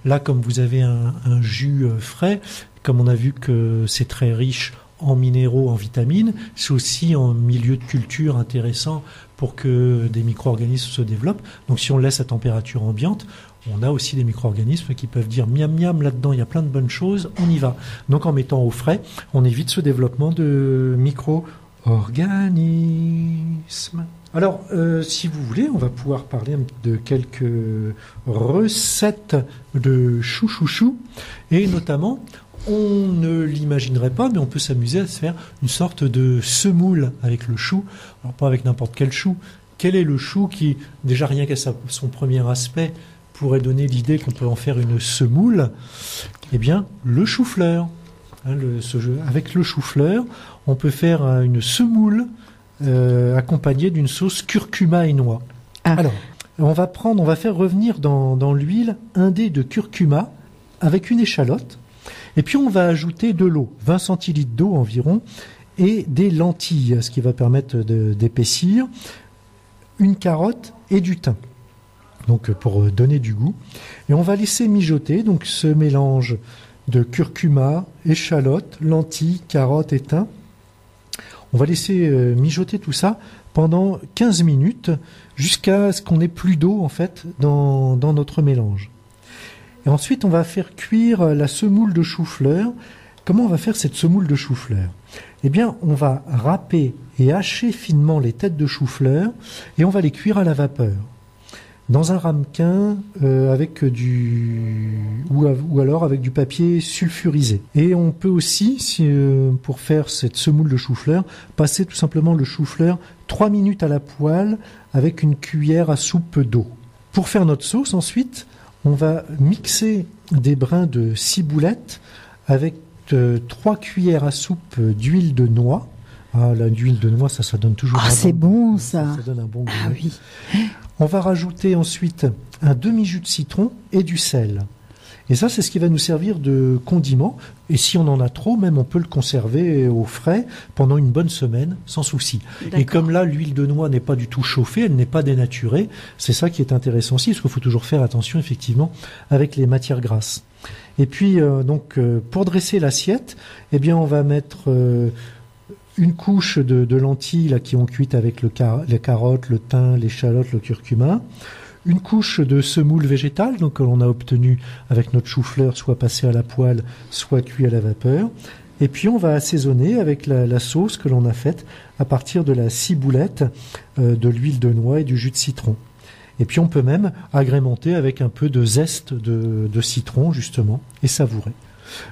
là, comme vous avez un jus frais, comme on a vu que c'est très riche en minéraux, en vitamines, c'est aussi en milieu de culture intéressant pour que des micro-organismes se développent. Donc si on le laisse à température ambiante, on a aussi des micro-organismes qui peuvent dire miam miam, là-dedans il y a plein de bonnes choses, on y va. Donc en mettant au frais, on évite ce développement de micro-organismes. Alors, si vous voulez, on va pouvoir parler de quelques recettes de chouchouchou, et notamment, on ne l'imaginerait pas, mais on peut s'amuser à se faire une sorte de semoule avec le chou. Alors pas avec n'importe quel chou. Quel est le chou qui, déjà rien qu'à son premier aspect, pourrait donner l'idée qu'on peut en faire une semoule? Eh bien, le chou-fleur. Hein, avec le chou-fleur, on peut faire une semoule accompagnée d'une sauce curcuma et noix. Ah. Alors, on va faire revenir dans l'huile un dé de curcuma avec une échalote. Et puis on va ajouter de l'eau, 20 centilitres d'eau environ, et des lentilles, ce qui va permettre d'épaissir, une carotte et du thym, donc pour donner du goût. Et on va laisser mijoter donc ce mélange de curcuma, échalote, lentilles, carottes et thym. On va laisser mijoter tout ça pendant 15 minutes jusqu'à ce qu'on ait plus d'eau en fait dans notre mélange. Et ensuite, on va faire cuire la semoule de chou-fleur comment on va faire cette semoule de chou-fleur? Eh bien, on va râper et hacher finement les têtes de chou-fleur et on va les cuire à la vapeur. Dans un ramequin avec ou alors avec du papier sulfurisé. Et on peut aussi, pour faire cette semoule de chou-fleur, passer tout simplement le chou-fleur 3 minutes à la poêle avec une cuillère à soupe d'eau. Pour faire notre sauce, ensuite, on va mixer des brins de ciboulette avec 3 cuillères à soupe d'huile de noix. Ah, l'huile de noix, ça donne toujours un c'est bon, ça. Ça donne un bon goût. Ah oui. On va rajouter ensuite un demi-jus de citron et du sel. Et ça, c'est ce qui va nous servir de condiment. Et si on en a trop, même on peut le conserver au frais pendant une bonne semaine, sans souci. D'accord. Et comme là, l'huile de noix n'est pas du tout chauffée, elle n'est pas dénaturée, c'est ça qui est intéressant aussi, parce qu'il faut toujours faire attention, effectivement, avec les matières grasses. Et puis, pour dresser l'assiette, eh bien, on va mettre une couche de lentilles là, qui ont cuit avec les carottes, le thym, l'échalote, le curcuma. Une couche de semoule végétale, donc que l'on a obtenu avec notre chou-fleur, soit passé à la poêle, soit cuit à la vapeur. Et puis on va assaisonner avec la sauce que l'on a faite à partir de la ciboulette, de l'huile de noix et du jus de citron. Et puis on peut même agrémenter avec un peu de zeste de citron, justement, et savourer.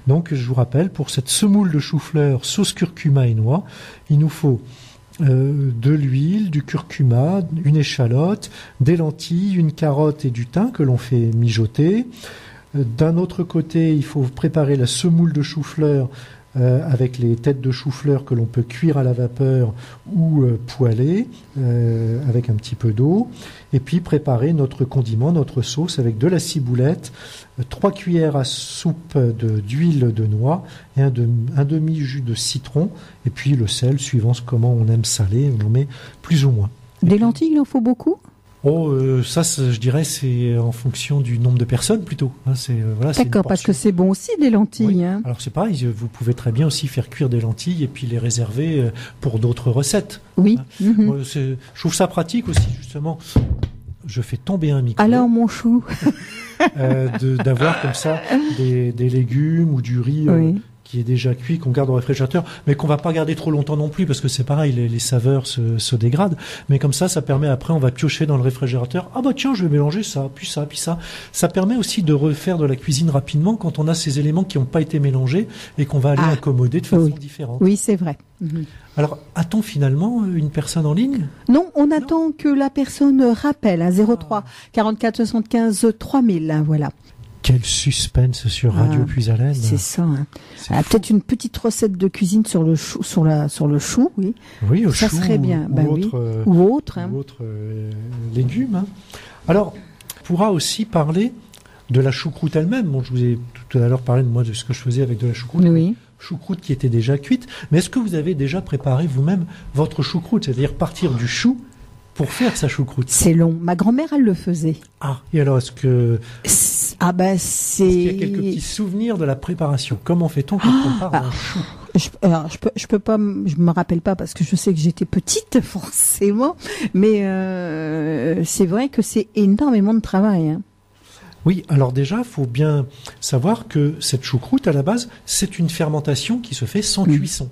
Donc je vous rappelle, pour cette semoule de chou-fleur sauce curcuma et noix, il nous faut de l'huile, du curcuma, une échalote, des lentilles, une carotte et du thym que l'on fait mijoter. D'un autre côté, il faut préparer la semoule de chou-fleur avec les têtes de chou-fleur que l'on peut cuire à la vapeur ou poêler avec un petit peu d'eau. Et puis préparer notre condiment, notre sauce avec de la ciboulette, 3 cuillères à soupe d'huile de noix et un demi-jus de citron. Et puis le sel, suivant comment on aime salé, on en met plus ou moins. Des lentilles, il en faut beaucoup ? Ça, je dirais, c'est en fonction du nombre de personnes plutôt. D'accord, parce que c'est bon aussi des lentilles. Oui. Hein. Alors c'est pareil, vous pouvez très bien aussi faire cuire des lentilles et puis les réserver pour d'autres recettes. Oui. Je trouve ça pratique aussi, justement. Je fais tomber un micro. Alors mon chou. D'avoir comme ça des légumes ou du riz. Qui est déjà cuit, qu'on garde au réfrigérateur, mais qu'on va pas garder trop longtemps non plus, parce que c'est pareil, les saveurs se dégradent. Mais comme ça permet après, on va piocher dans le réfrigérateur. Ah bah tiens, je vais mélanger ça, puis ça, puis ça. Ça permet aussi de refaire de la cuisine rapidement quand on a ces éléments qui n'ont pas été mélangés et qu'on va aller accommoder de façon différente. Oui, c'est vrai. Alors, a-t-on finalement une personne en ligne ? Non, on attend que la personne rappelle à 03 44 75 3000, voilà. Quel suspense sur Radio Puisalène. C'est ça. Hein. Peut-être une petite recette de cuisine sur le chou, sur le chou, oui. Oui, au ça chou serait bien. Ou autre légumes. Hein. Alors, on pourra aussi parler de la choucroute elle-même. Bon, je vous ai tout à l'heure parlé de ce que je faisais avec de la choucroute. Oui. Choucroute qui était déjà cuite. Mais est-ce que vous avez déjà préparé vous-même votre choucroute, c'est-à-dire partir du chou pour faire sa choucroute? C'est long. Ma grand-mère, elle le faisait. Ah, et alors est-ce qu'il y a quelques petits souvenirs de la préparation? Comment fait-on quand on part en chou? Je peux pas, je me rappelle pas parce que je sais que j'étais petite, forcément. Mais c'est vrai que c'est énormément de travail. Hein. Oui, alors déjà, il faut bien savoir que cette choucroute, à la base, c'est une fermentation qui se fait sans cuisson.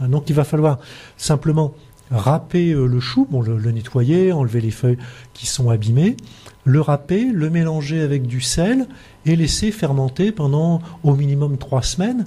Donc il va falloir simplement râper le chou, le nettoyer, enlever les feuilles qui sont abîmées, le râper, le mélanger avec du sel et laisser fermenter pendant au minimum 3 semaines.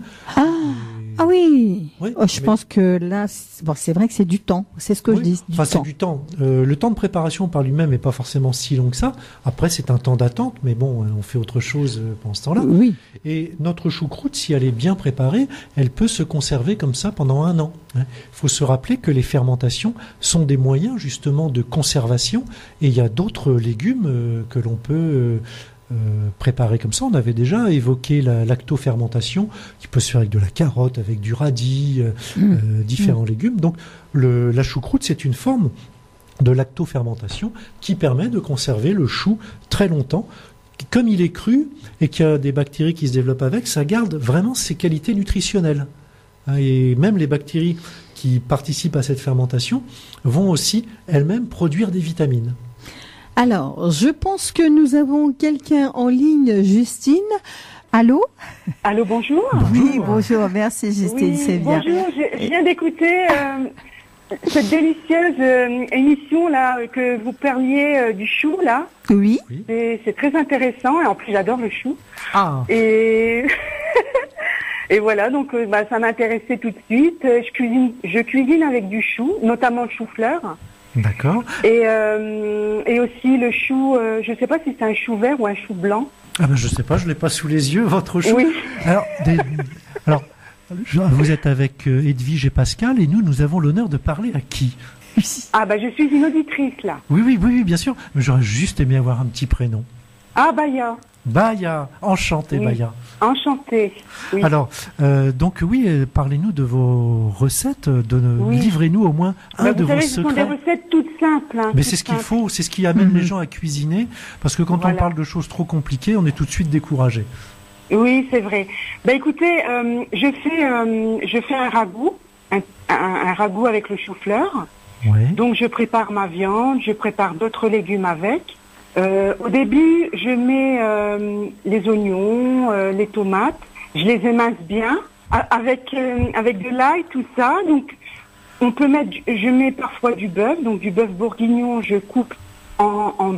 Ah oui, je pense que là, c'est vrai que c'est du temps, c'est ce que je dis. C'est du temps. Le temps de préparation par lui-même n'est pas forcément si long que ça. Après, c'est un temps d'attente, mais bon, on fait autre chose pendant ce temps-là. Oui. Et notre choucroute, si elle est bien préparée, elle peut se conserver comme ça pendant 1 an. Il faut se rappeler que les fermentations sont des moyens justement de conservation, et il y a d'autres légumes que l'on peut préparer comme ça. On avait déjà évoqué la lactofermentation qui peut se faire avec de la carotte, avec du radis, différents légumes. Donc la choucroute, c'est une forme de lactofermentation qui permet de conserver le chou très longtemps. Comme il est cru et qu'il y a des bactéries qui se développent avec, ça garde vraiment ses qualités nutritionnelles. Et même les bactéries qui participent à cette fermentation vont aussi elles-mêmes produire des vitamines. Alors, je pense que nous avons quelqu'un en ligne, Justine. Allô? Allô, bonjour. Oui, bonjour, merci Justine, Oui, c'est bien. bonjour, je viens d'écouter cette délicieuse émission là que vous parliez du chou là. Oui. C'est très intéressant et en plus j'adore le chou. Ah, Et et voilà, donc ça m'intéressait tout de suite. Je cuisine avec du chou, notamment le chou-fleur. d'accord. Et aussi le chou, je ne sais pas si c'est un chou vert ou un chou blanc. Ah ben je sais pas, je l'ai pas sous les yeux, votre chou. Oui. Alors, vous êtes avec Edwige et Pascal, et nous avons l'honneur de parler à qui? Ah bah je suis une auditrice là. Oui, bien sûr. Mais j'aurais juste aimé avoir un petit prénom. Ah Baya. Baya, enchanté Oui. Baya. Enchantée. Oui. Alors, donc oui, parlez-nous de vos recettes, Oui. livrez-nous au moins un de vous vos savez, ce sont des secrets. recettes toutes simples. Mais toutes c'est ce qu'il simples. faut, c'est ce qui amène les gens à cuisiner, parce que quand on Voilà. parle de choses trop compliquées, on est tout de suite découragé. Oui, c'est vrai. Bah écoutez, je fais un ragoût, un ragoût avec le chou-fleur. Ouais. Donc je prépare ma viande, je prépare d'autres légumes avec. Au début, je mets les oignons, les tomates, je les émince bien avec de l'ail, tout ça. Donc on peut mettre, je mets parfois du bœuf, donc du bœuf bourguignon, je coupe en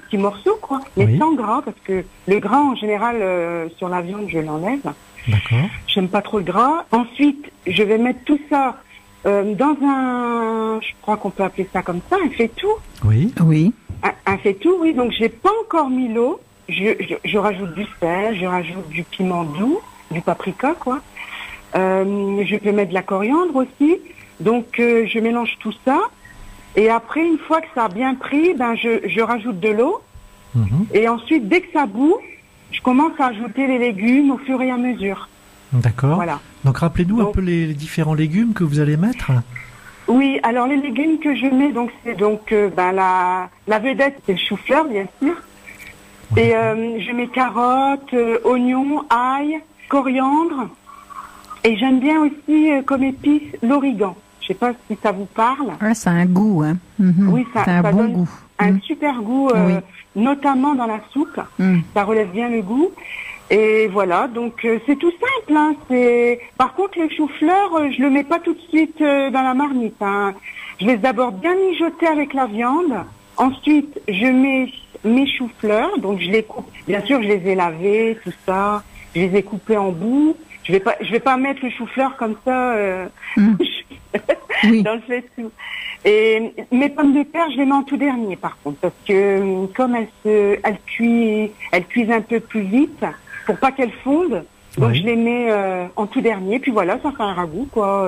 petits morceaux, quoi, mais Oui. sans gras, parce que le gras en général sur la viande je l'enlève. D'accord. J'aime pas trop le gras. Ensuite, je vais mettre tout ça dans un, je crois qu'on peut appeler ça comme ça, un faitout. Oui. Oui. Un faitout, oui. Donc j'ai pas encore mis l'eau. Je rajoute du sel, je rajoute du piment doux, du paprika, quoi. Je peux mettre de la coriandre aussi. Donc je mélange tout ça. Et après, une fois que ça a bien pris, je rajoute de l'eau. Mhm. Et ensuite, dès que ça bout, je commence à ajouter les légumes au fur et à mesure. D'accord. Voilà. Donc rappelez-nous un Donc- peu les différents légumes que vous allez mettre. Oui, alors les légumes que je mets, donc c'est la vedette, c'est le chou-fleur, bien sûr. Et je mets carottes, oignons, ail, coriandre. Et j'aime bien aussi comme épice l'origan. Je sais pas si ça vous parle. Ah, ça a un goût, hein. Mhm. Oui, ça a un bon donne goût. un super goût, Oui. notamment dans la soupe. Mhm. Ça relève bien le goût. Et voilà, donc c'est tout simple. Hein. Par contre, le chou-fleur, je le mets pas tout de suite dans la marmite. Hein. Je laisse d'abord bien mijoter avec la viande. Ensuite, je mets mes choux-fleurs, donc je les coupe. Bien sûr, je les ai lavés, tout ça. Je les ai coupés en bouts. Je vais pas mettre le chou-fleur comme ça Oui. dans le faitout. Et mes pommes de terre, je les mets en tout dernier, par contre, parce que comme elles cuisent un peu plus vite, pour pas qu'elles fondent. Donc Oui. je les mets en tout dernier, puis voilà, ça fait un ragoût, quoi.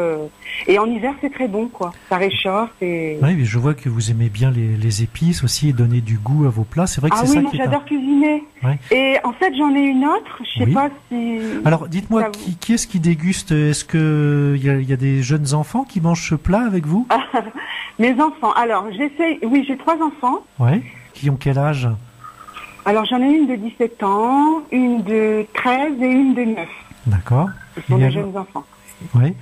Et en hiver, c'est très bon, quoi. Ça réchauffe et... Oui, mais je vois que vous aimez bien les épices aussi et donner du goût à vos plats. C'est vrai que Ah c'est oui, ça moi qui est j'adore cuisiner. Ouais. Et en fait, j'en ai une autre, je sais Oui. pas si... Alors, dites-moi, Ça vous- qui est-ce qui déguste? Est-ce que il y a des jeunes enfants qui mangent ce plat avec vous? Mes enfants, alors j'essaye... Oui, j'ai 3 enfants. Ouais. Qui ont quel âge? Alors j'en ai une de 17 ans, une de 13 et une de 9. D'accord. Ce sont Et des alors- jeunes enfants. Ouais.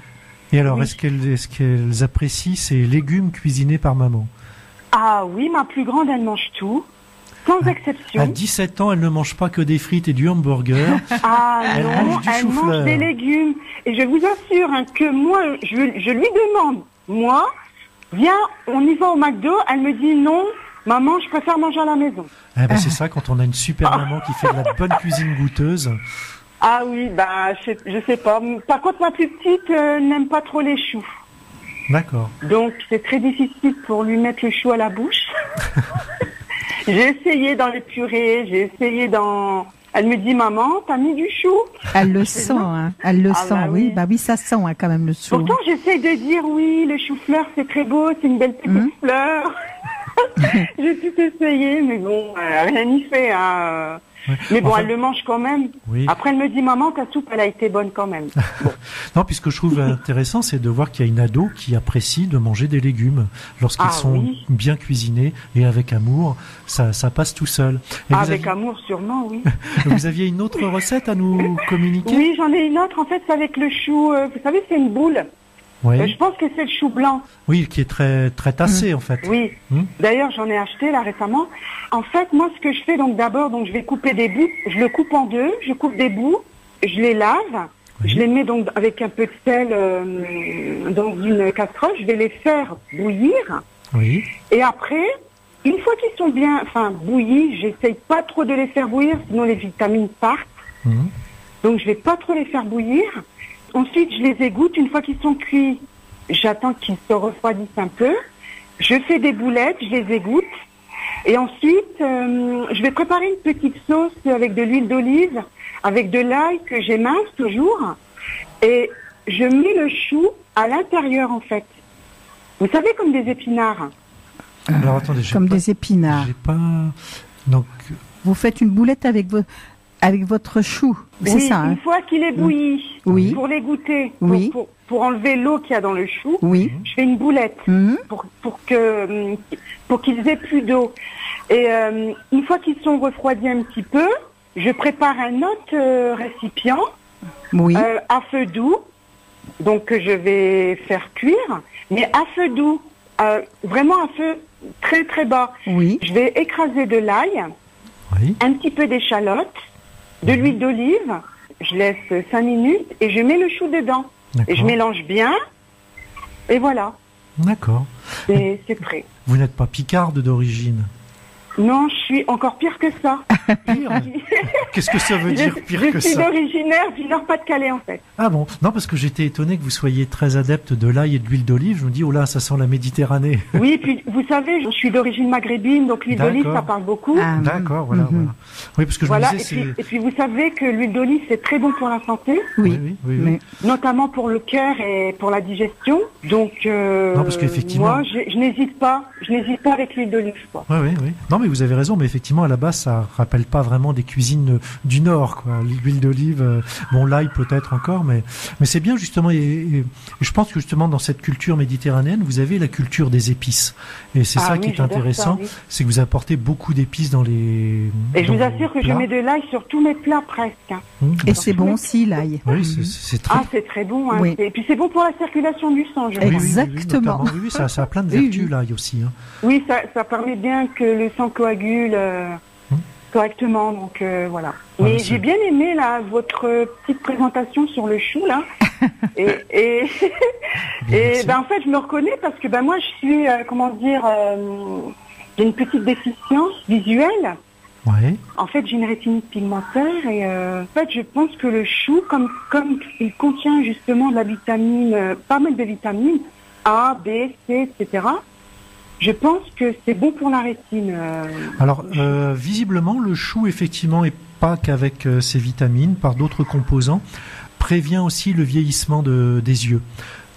Et alors, Oui. est-ce qu'elles apprécient ces légumes cuisinés par maman? Ah oui, ma plus grande, elle mange tout, sans exception. À 17 ans, elle ne mange pas que des frites et du hamburger. Ah Elle non, mange du elle chou-fleur. mange des légumes. Et je vous assure hein, que moi, je lui demande, moi, viens, on y va au McDo. Elle me dit non, maman, je préfère manger à la maison. Eh ben, c'est ça, quand on a une super maman qui fait de la bonne cuisine goûteuse. Ah oui, je sais pas. Par contre, ma plus petite n'aime pas trop les choux. D'accord. Donc, c'est très difficile pour lui mettre le chou à la bouche. J'ai essayé dans les purées, j'ai essayé dans... Elle me dit, maman, t'as mis du chou? Elle le sent, hein. Elle le Ah sent, bah oui. oui. Bah oui, ça sent hein, quand même le chou. Pourtant, j'essaye de dire, oui, le chou-fleur, c'est très beau, c'est une belle petite fleur. J'ai tout essayé, mais bon, rien n'y fait. Hein. Ouais. Mais bon, Enfin, elle le mange quand même. Oui. Après, elle me dit, maman, ta soupe, elle a été bonne quand même. Non, puis ce que je trouve intéressant, c'est de voir qu'il y a une ado qui apprécie de manger des légumes. Lorsqu'ils Ah sont oui. bien cuisinés et avec amour, ça passe tout seul. Et Avec amour, sûrement, oui. vous aviez une autre recette à nous communiquer? Oui, j'en ai une autre. En fait, c'est avec le chou. Vous savez, c'est une boule. Oui. Je pense que c'est le chou blanc. Oui, qui est très, très tassé, en fait. Oui. Hmm. D'ailleurs, j'en ai acheté là récemment. En fait, moi, ce que je fais, donc d'abord, je vais couper des bouts. Je le coupe en deux. Je coupe des bouts. Je les lave. Oui. Je les mets donc avec un peu de sel dans une casserole. Je vais les faire bouillir. Oui. Et après, une fois qu'ils sont bien, bouillis, j'essaye pas trop de les faire bouillir, sinon les vitamines partent. Mhm. Donc je vais pas trop les faire bouillir. Ensuite, je les égoutte. Une fois qu'ils sont cuits, j'attends qu'ils se refroidissent un peu. Je fais des boulettes, je les égoutte. Et ensuite, je vais préparer une petite sauce avec de l'huile d'olive, avec de l'ail que j'émince toujours. Et je mets le chou à l'intérieur, en fait. Vous savez, comme des épinards. Alors attendez, Comme des épinards. J'ai pas. Donc. Vous faites une boulette avec votre chou, c'est Oui, ça, hein? une fois qu'il est bouilli, Oui. pour l'égoutter, Oui. pour enlever l'eau qu'il y a dans le chou, Oui. je fais une boulette Mhm. pour qu'ils aient plus d'eau. Et une fois qu'ils sont refroidis un petit peu, je prépare un autre récipient Oui. à feu doux, donc que je vais faire cuire, mais à feu doux, vraiment à feu très très bas. Oui. Je vais écraser de l'ail, Oui. un petit peu d'échalote, de l'huile d'olive, je laisse 5 minutes et je mets le chou dedans. Et je D'accord. mélange bien, et voilà, D'accord. c'est prêt. Vous n'êtes pas picarde d'origine. Non, je suis encore pire que ça. Pire. Qu'est-ce que ça veut dire pire que Je suis ça? originaire du Nord-Pas-de-Calais, en fait. Ah bon? Non, parce que j'étais étonné que vous soyez très adepte de l'ail et de l'huile d'olive. Je me dis, oh là, ça sent la Méditerranée. Oui, puis vous savez, je suis d'origine maghrébine, donc l'huile d'olive, D'accord. ça parle beaucoup. Ah, D'accord, voilà, Mhm. voilà. Oui, parce que je Voilà, me disais, et puis vous savez que l'huile d'olive, c'est très bon pour la santé, Oui. oui. Mais notamment pour le cœur et pour la digestion. Donc, Non, parce qu'effectivement- moi, je n'hésite pas avec l'huile d'olive, quoi. Oui, oui, oui. Non, mais vous avez raison, mais effectivement, à la base, ça rappelle pas vraiment des cuisines du Nord, quoi. L'huile d'olive, bon, l'ail peut-être encore, mais c'est bien, justement, et je pense que justement, dans cette culture méditerranéenne, vous avez la culture des épices. Et c'est ça oui, qui est j'adore intéressant, ça, oui. c'est que vous apportez beaucoup d'épices dans les. Et je dans vous vos assure que je plats. mets de l'ail sur tous mes plats, presque. Hein. et c'est bon aussi l'ail. Oui, c'est très. Ah, c'est très bon. Hein. Oui. Et puis c'est bon pour la circulation du sang, je Oui, oui, crois. oui, Exactement. notamment. Oui, ça a plein de Oui, vertus, oui. l'ail aussi. Hein. Oui, ça permet bien que le sang coagule correctement. Donc voilà. Ouais, Mais c'est- j'ai bien aimé là votre petite présentation sur le chou là. et Merci. en fait, je me reconnais parce que moi, je suis j'ai une petite déficience visuelle. Ouais. En fait, j'ai une rétinite pigmentaire et en fait, je pense que le chou, comme il contient justement de la vitamine, pas mal de vitamines, A, B, C, etc., je pense que c'est bon pour la rétine. Alors, visiblement, le chou, effectivement, et pas qu'avec ses vitamines, par d'autres composants, prévient aussi le vieillissement des yeux.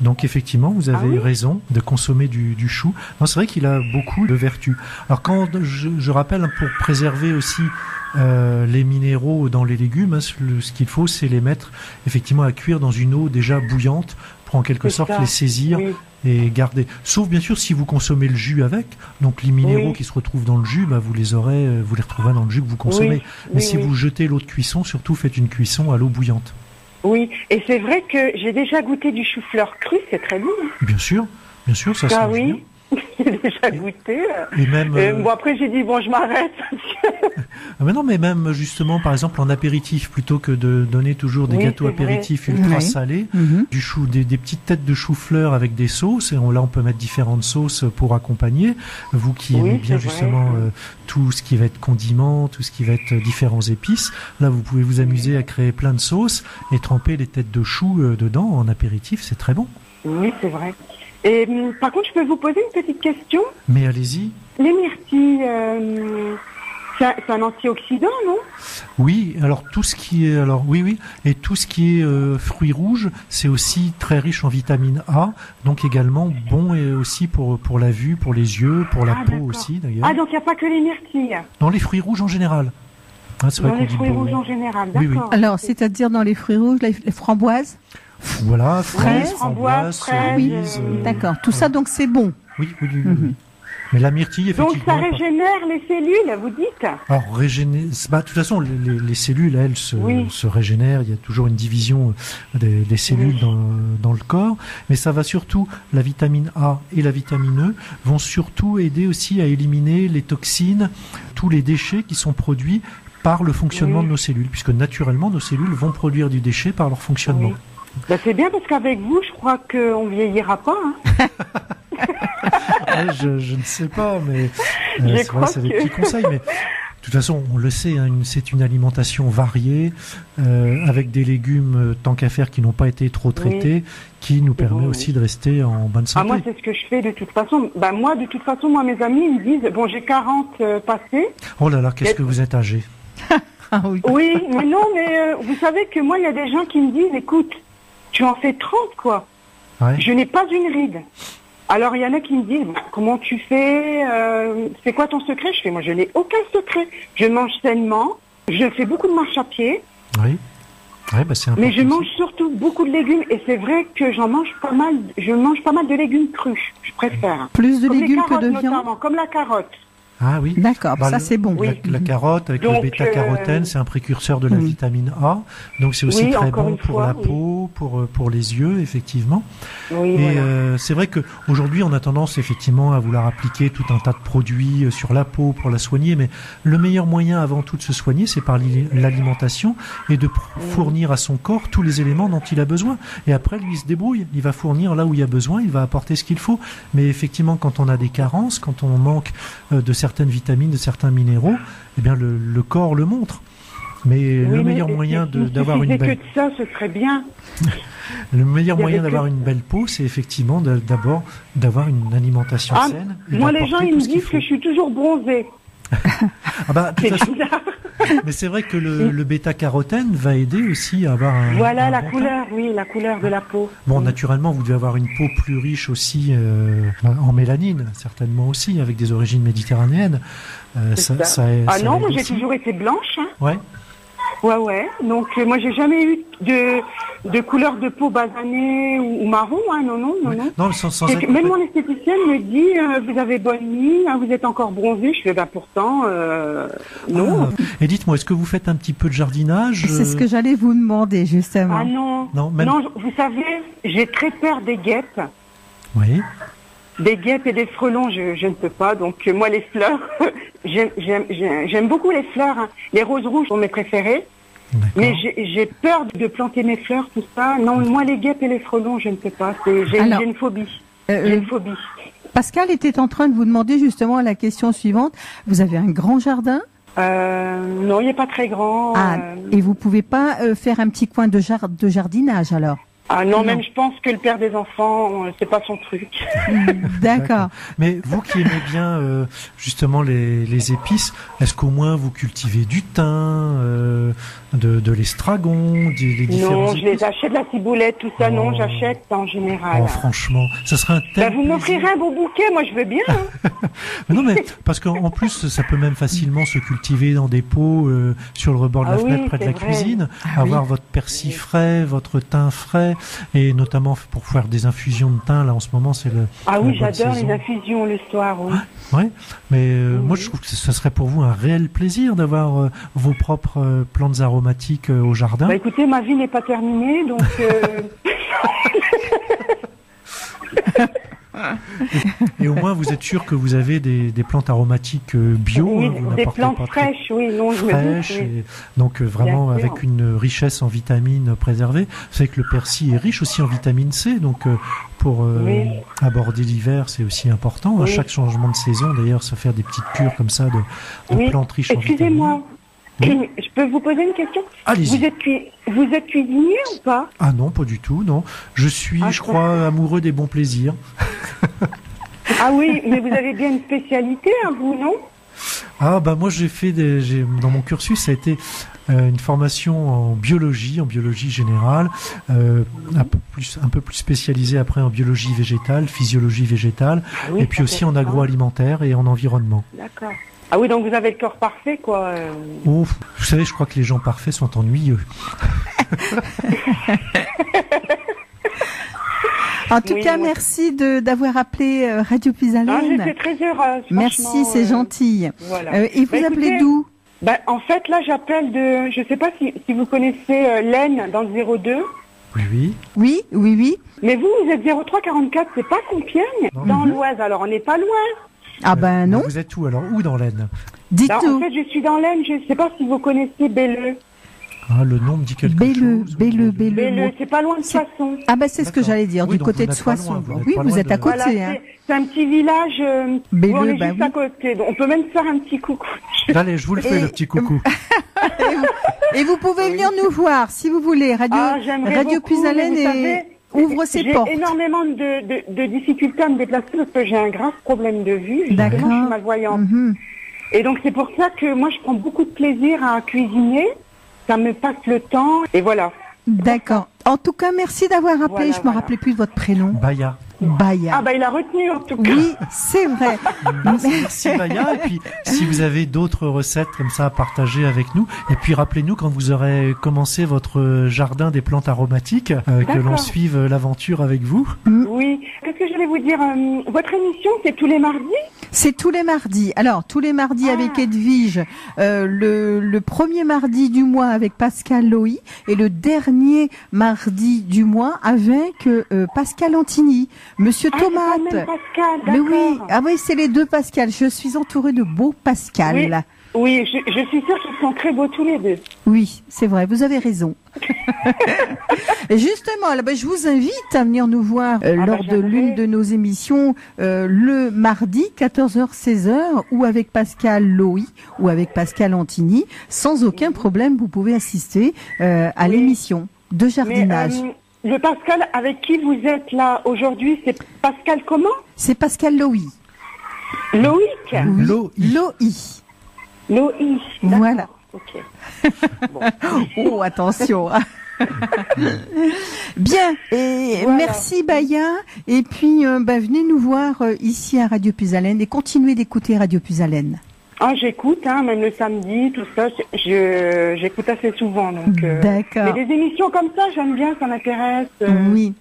Donc, effectivement, vous avez oui raison de consommer du chou. Non, c'est vrai qu'il a beaucoup de vertus. Alors, quand je rappelle, pour préserver aussi les minéraux dans les légumes, hein, ce qu'il faut, c'est les mettre effectivement à cuire dans une eau déjà bouillante pour en quelque C'est sorte ça. les saisir Oui. et garder. Sauf bien sûr si vous consommez le jus avec, donc les minéraux Oui. qui se retrouvent dans le jus, vous les retrouverez dans le jus que vous consommez. Oui, Mais oui, si oui. vous jetez l'eau de cuisson, surtout faites une cuisson à l'eau bouillante. Oui, et c'est vrai que j'ai déjà goûté du chou-fleur cru, c'est très bon. Bien sûr, ça Ah se mange oui, j'ai déjà goûté. bien. Et même, Bon, après, j'ai dit, bon, je m'arrête. mais non, mais même justement, par exemple en apéritif, plutôt que de donner toujours des Oui, gâteaux c'est vrai. apéritifs ultra Oui. salés, Mhm. du chou, des petites têtes de chou-fleur avec des sauces. Et là, on peut mettre différentes sauces pour accompagner. Vous qui Oui, aimez bien c'est vrai. justement tout ce qui va être condiments, tout ce qui va être différents épices, là, vous pouvez vous amuser à créer plein de sauces et tremper les têtes de chou dedans en apéritif. C'est très bon. Oui, c'est vrai. Et par contre, je peux vous poser une petite question. Mais allez-y. Les myrtilles, c'est un antioxydant, non? Oui, alors tout ce qui est, oui, et tout ce qui est fruits rouges, c'est aussi très riche en vitamine A, donc également bon et aussi pour la vue, pour les yeux, pour la Ah, peau d'accord. aussi d'ailleurs. Ah, donc il n'y a pas que les myrtilles. Dans les fruits rouges en général. Hein, c'est vrai Dans qu'on les dit fruits bon. rouges en général, Oui, oui. d'accord. Alors, c'est-à-dire dans les fruits rouges, les framboises. Voilà, fraises, framboises, framboises, fraises, Oui, cerises, d'accord. Tout ça, donc c'est bon. Oui. Mhm. Mais la myrtille, Donc effectivement. ça régénère les cellules, vous dites? Alors de toute façon, les cellules, elles, se régénèrent. Il y a toujours une division des cellules dans le corps. Mais ça va surtout, la vitamine A et la vitamine E vont surtout aider aussi à éliminer les toxines, tous les déchets qui sont produits par le fonctionnement de nos cellules, puisque naturellement, nos cellules vont produire du déchet par leur fonctionnement. Oui. Ben, c'est bien parce qu'avec vous, je crois qu'on vieillira pas. Hein. Je ne sais pas, mais c'est vrai, c'est des que... petits conseils. Mais de toute façon, on le sait, hein, c'est une alimentation variée, avec des légumes, tant qu'à faire, qui n'ont pas été trop traités, qui nous permet aussi de rester en bonne santé. Ah, moi, c'est ce que je fais de toute façon. Ben, moi, mes amis, ils me disent, bon, j'ai 40 passés. Oh là là, qu'est-ce que vous êtes âgé. Ah oui. Oui, mais non, mais vous savez que moi, il y a des gens qui me disent, écoute, tu en fais 30, quoi. Ouais. Je n'ai pas une ride. Alors, il y en a qui me disent, comment tu fais, c'est quoi ton secret? Je fais, moi, je n'ai aucun secret. Je mange sainement, je fais beaucoup de marche à pied. Oui. Ouais, bah c'est important. Mais je mange surtout beaucoup de légumes, et c'est vrai que je mange pas mal de légumes crus, je préfère. Plus de Comme légumes les carottes, que de viande. notamment, comme la carotte. Ah oui. D'accord, ça c'est bon. La carotte avec Donc, le bêta-carotène, c'est un précurseur de la vitamine A. Donc c'est aussi très bon pour la peau, pour les yeux, effectivement. Oui, et voilà. c'est vrai que aujourd'hui on a tendance effectivement à vouloir appliquer tout un tas de produits sur la peau pour la soigner, mais le meilleur moyen avant tout de se soigner, c'est par l'alimentation et de fournir à son corps tous les éléments dont il a besoin. Et après, lui, il se débrouille. Il va fournir là où il y a besoin, il va apporter ce qu'il faut. Mais effectivement, quand on a des carences, quand on manque de certaines vitamines, de certains minéraux, eh bien le corps le montre. Mais le meilleur moyen d'avoir une belle... que de ça, ce serait bien. Le meilleur moyen d'avoir une belle peau, c'est effectivement d'abord d'avoir une alimentation saine. Moi, les gens, ils me disent que je suis toujours bronzée. Ah bah, de toute façon, mais c'est vrai que le bêta-carotène va aider aussi à avoir un... Voilà, la bon couleur, oui, la couleur de la peau. Bon, naturellement, vous devez avoir une peau plus riche aussi en mélanine, certainement aussi, avec des origines méditerranéennes. Non, moi j'ai toujours été blanche. Hein. Ouais. Ouais. Donc moi j'ai jamais eu de couleur de peau basanée ou marron. Hein. Non. Non, sans même mon esthéticienne me dit vous avez bonne mine, hein, vous êtes encore bronzé. Je fais pourtant non. Ah. Et dites-moi, est-ce que vous faites un petit peu de jardinage? C'est ce que j'allais vous demander justement. Ah non. Non, vous savez, j'ai très peur des guêpes. Oui. Des guêpes et des frelons, je ne peux pas. Donc moi les fleurs, j'aime beaucoup les fleurs. Hein. Les roses rouges sont mes préférées. Mais j'ai peur de planter mes fleurs, tout ça. Non, moi les guêpes et les frelons, je ne peux pas. J'ai une phobie. J'ai une phobie. Pascal était en train de vous demander justement la question suivante. Vous avez un grand jardin? Non, il n'est pas très grand. Et vous pouvez pas faire un petit coin de jardinage alors? Ah non, même je pense que le père des enfants, c'est pas son truc. D'accord. Mais vous qui aimez bien justement les épices, est-ce qu'au moins vous cultivez du thym, de l'estragon, les différents Non, je les achète, la ciboulette, tout ça. Non, j'achète en général. Oh, franchement, ça serait un tel vous m'offrirez un beau bouquet, moi je veux bien. Hein. Mais non, mais parce qu'en plus, ça peut même facilement se cultiver dans des pots sur le rebord de la fenêtre près de la cuisine, avoir votre persil frais, votre thym frais. Et notamment pour faire des infusions de thym, là en ce moment c'est le... Ah oui, j'adore les infusions le soir. Oui. Ouais, mais moi je trouve que ce serait pour vous un réel plaisir d'avoir vos propres plantes aromatiques au jardin. Bah écoutez, ma vie n'est pas terminée, donc... Et au moins vous êtes sûr que vous avez des plantes aromatiques bio. Oui, vous des plantes fraîches, oui, non, je me doute. Et donc vraiment avec une richesse en vitamines préservées. Vous savez que le persil est riche aussi en vitamine C, donc pour aborder l'hiver, c'est aussi important. À chaque changement de saison, d'ailleurs, se faire des petites cures comme ça de plantes riches en vitamines. Excusez-moi. Je peux vous poser une question? Allez-y. Vous êtes cuisinier ou pas? Ah non, pas du tout, non. Je suis, je crois, amoureux des bons plaisirs. Ah oui, mais vous avez bien une spécialité, hein, vous, non? Ah bah moi dans mon cursus, ça a été une formation en biologie générale, un peu plus spécialisée après en biologie végétale, physiologie végétale, et puis aussi en agroalimentaire et en environnement. D'accord. Ah oui, donc vous avez le corps parfait, quoi. Oh, vous savez, je crois que les gens parfaits sont ennuyeux. En tout Oui, cas, oui. merci d'avoir appelé Radio Pisalène. J'étais très heureuse. Merci, franchement, c'est gentil. Voilà. Et vous Bah, appelez écoutez, d'où? En fait, là, j'appelle de... Je sais pas si vous connaissez l'Aisne dans le 02. Oui, oui. Oui, oui, oui. Mais vous êtes 0344, c'est pas Compiègne? Non. Dans l'Oise, alors on n'est pas loin. Ah ben non. Vous êtes où alors? Où dans l'Aisne? En Dites-nous. fait, je suis dans l'Aisne, je sais pas si vous connaissez Belleux. Ah, le nom me dit quelque Belleux, chose. Belleux, Oui, Belleux. Belleux, c'est pas loin de Soissons. Ah ben c'est ce que D'accord. j'allais dire, Oui, du donc côté vous de n'êtes pas Soissons. loin, vous n'êtes Oui, pas vous loin êtes à de- côté. Voilà, Hein. c'est un petit village Belleux, où on est bah juste oui. à côté. Donc, on peut même faire un petit coucou. Allez, je vous le fais, Et- le petit coucou. Et vous pouvez venir nous voir si vous voulez. J'aimerais Radio beaucoup, Pisalène mais vous savez, ouvre ses portes. J'ai énormément de difficultés à me déplacer parce que j'ai un grave problème de vue. Justement, D'accord. je suis malvoyante. Mhm. Et donc, c'est pour ça que moi, je prends beaucoup de plaisir à cuisiner. Ça me passe le temps. Et voilà. D'accord. En tout cas, merci d'avoir appelé. Voilà, Je me voilà. rappelais plus de votre prénom. Baya. Baya. Ah, il a retenu en tout cas. Oui, c'est vrai. Merci Baya. Et puis, si vous avez d'autres recettes comme ça à partager avec nous, et puis rappelez-nous quand vous aurez commencé votre jardin des plantes aromatiques, que l'on D'accord. suive l'aventure avec vous. Oui. Qu'est-ce que j'allais vous dire votre émission, c'est tous les mardis? C'est tous les mardis. Alors, tous les mardis Ah. avec Edwige, le premier mardi du mois avec Pascal Loï et le dernier mardi du mois avec Pascal Antini. Monsieur Ah, c'est pas le Tomate. même Pascal, Mais oui, d'accord. c'est les deux Pascal. Je suis entourée de beaux Pascal. Oui, je suis sûre qu'ils sont très beaux tous les deux. Oui, c'est vrai, vous avez raison. Et justement, là, je vous invite à venir nous voir lors de j'aimerais. l'une de nos émissions le mardi 14h-16h ou avec Pascal Loï ou avec Pascal Antini. Sans aucun problème, vous pouvez assister à Oui. l'émission de Mais jardinage. le Pascal avec qui vous êtes là aujourd'hui, c'est Pascal comment? C'est Pascal Loï. Loïc? Oui. Loï. Loï. Loïc. Voilà. Ok. Oh, attention. Bien, et Voilà. merci Baya. Et puis, venez nous voir ici à Radio Pisalène et continuez d'écouter Radio Pisalène. Ah, j'écoute, même le samedi, tout ça, j'écoute assez souvent. Donc, D'accord. mais des émissions comme ça, j'aime bien, ça m'intéresse. Oui.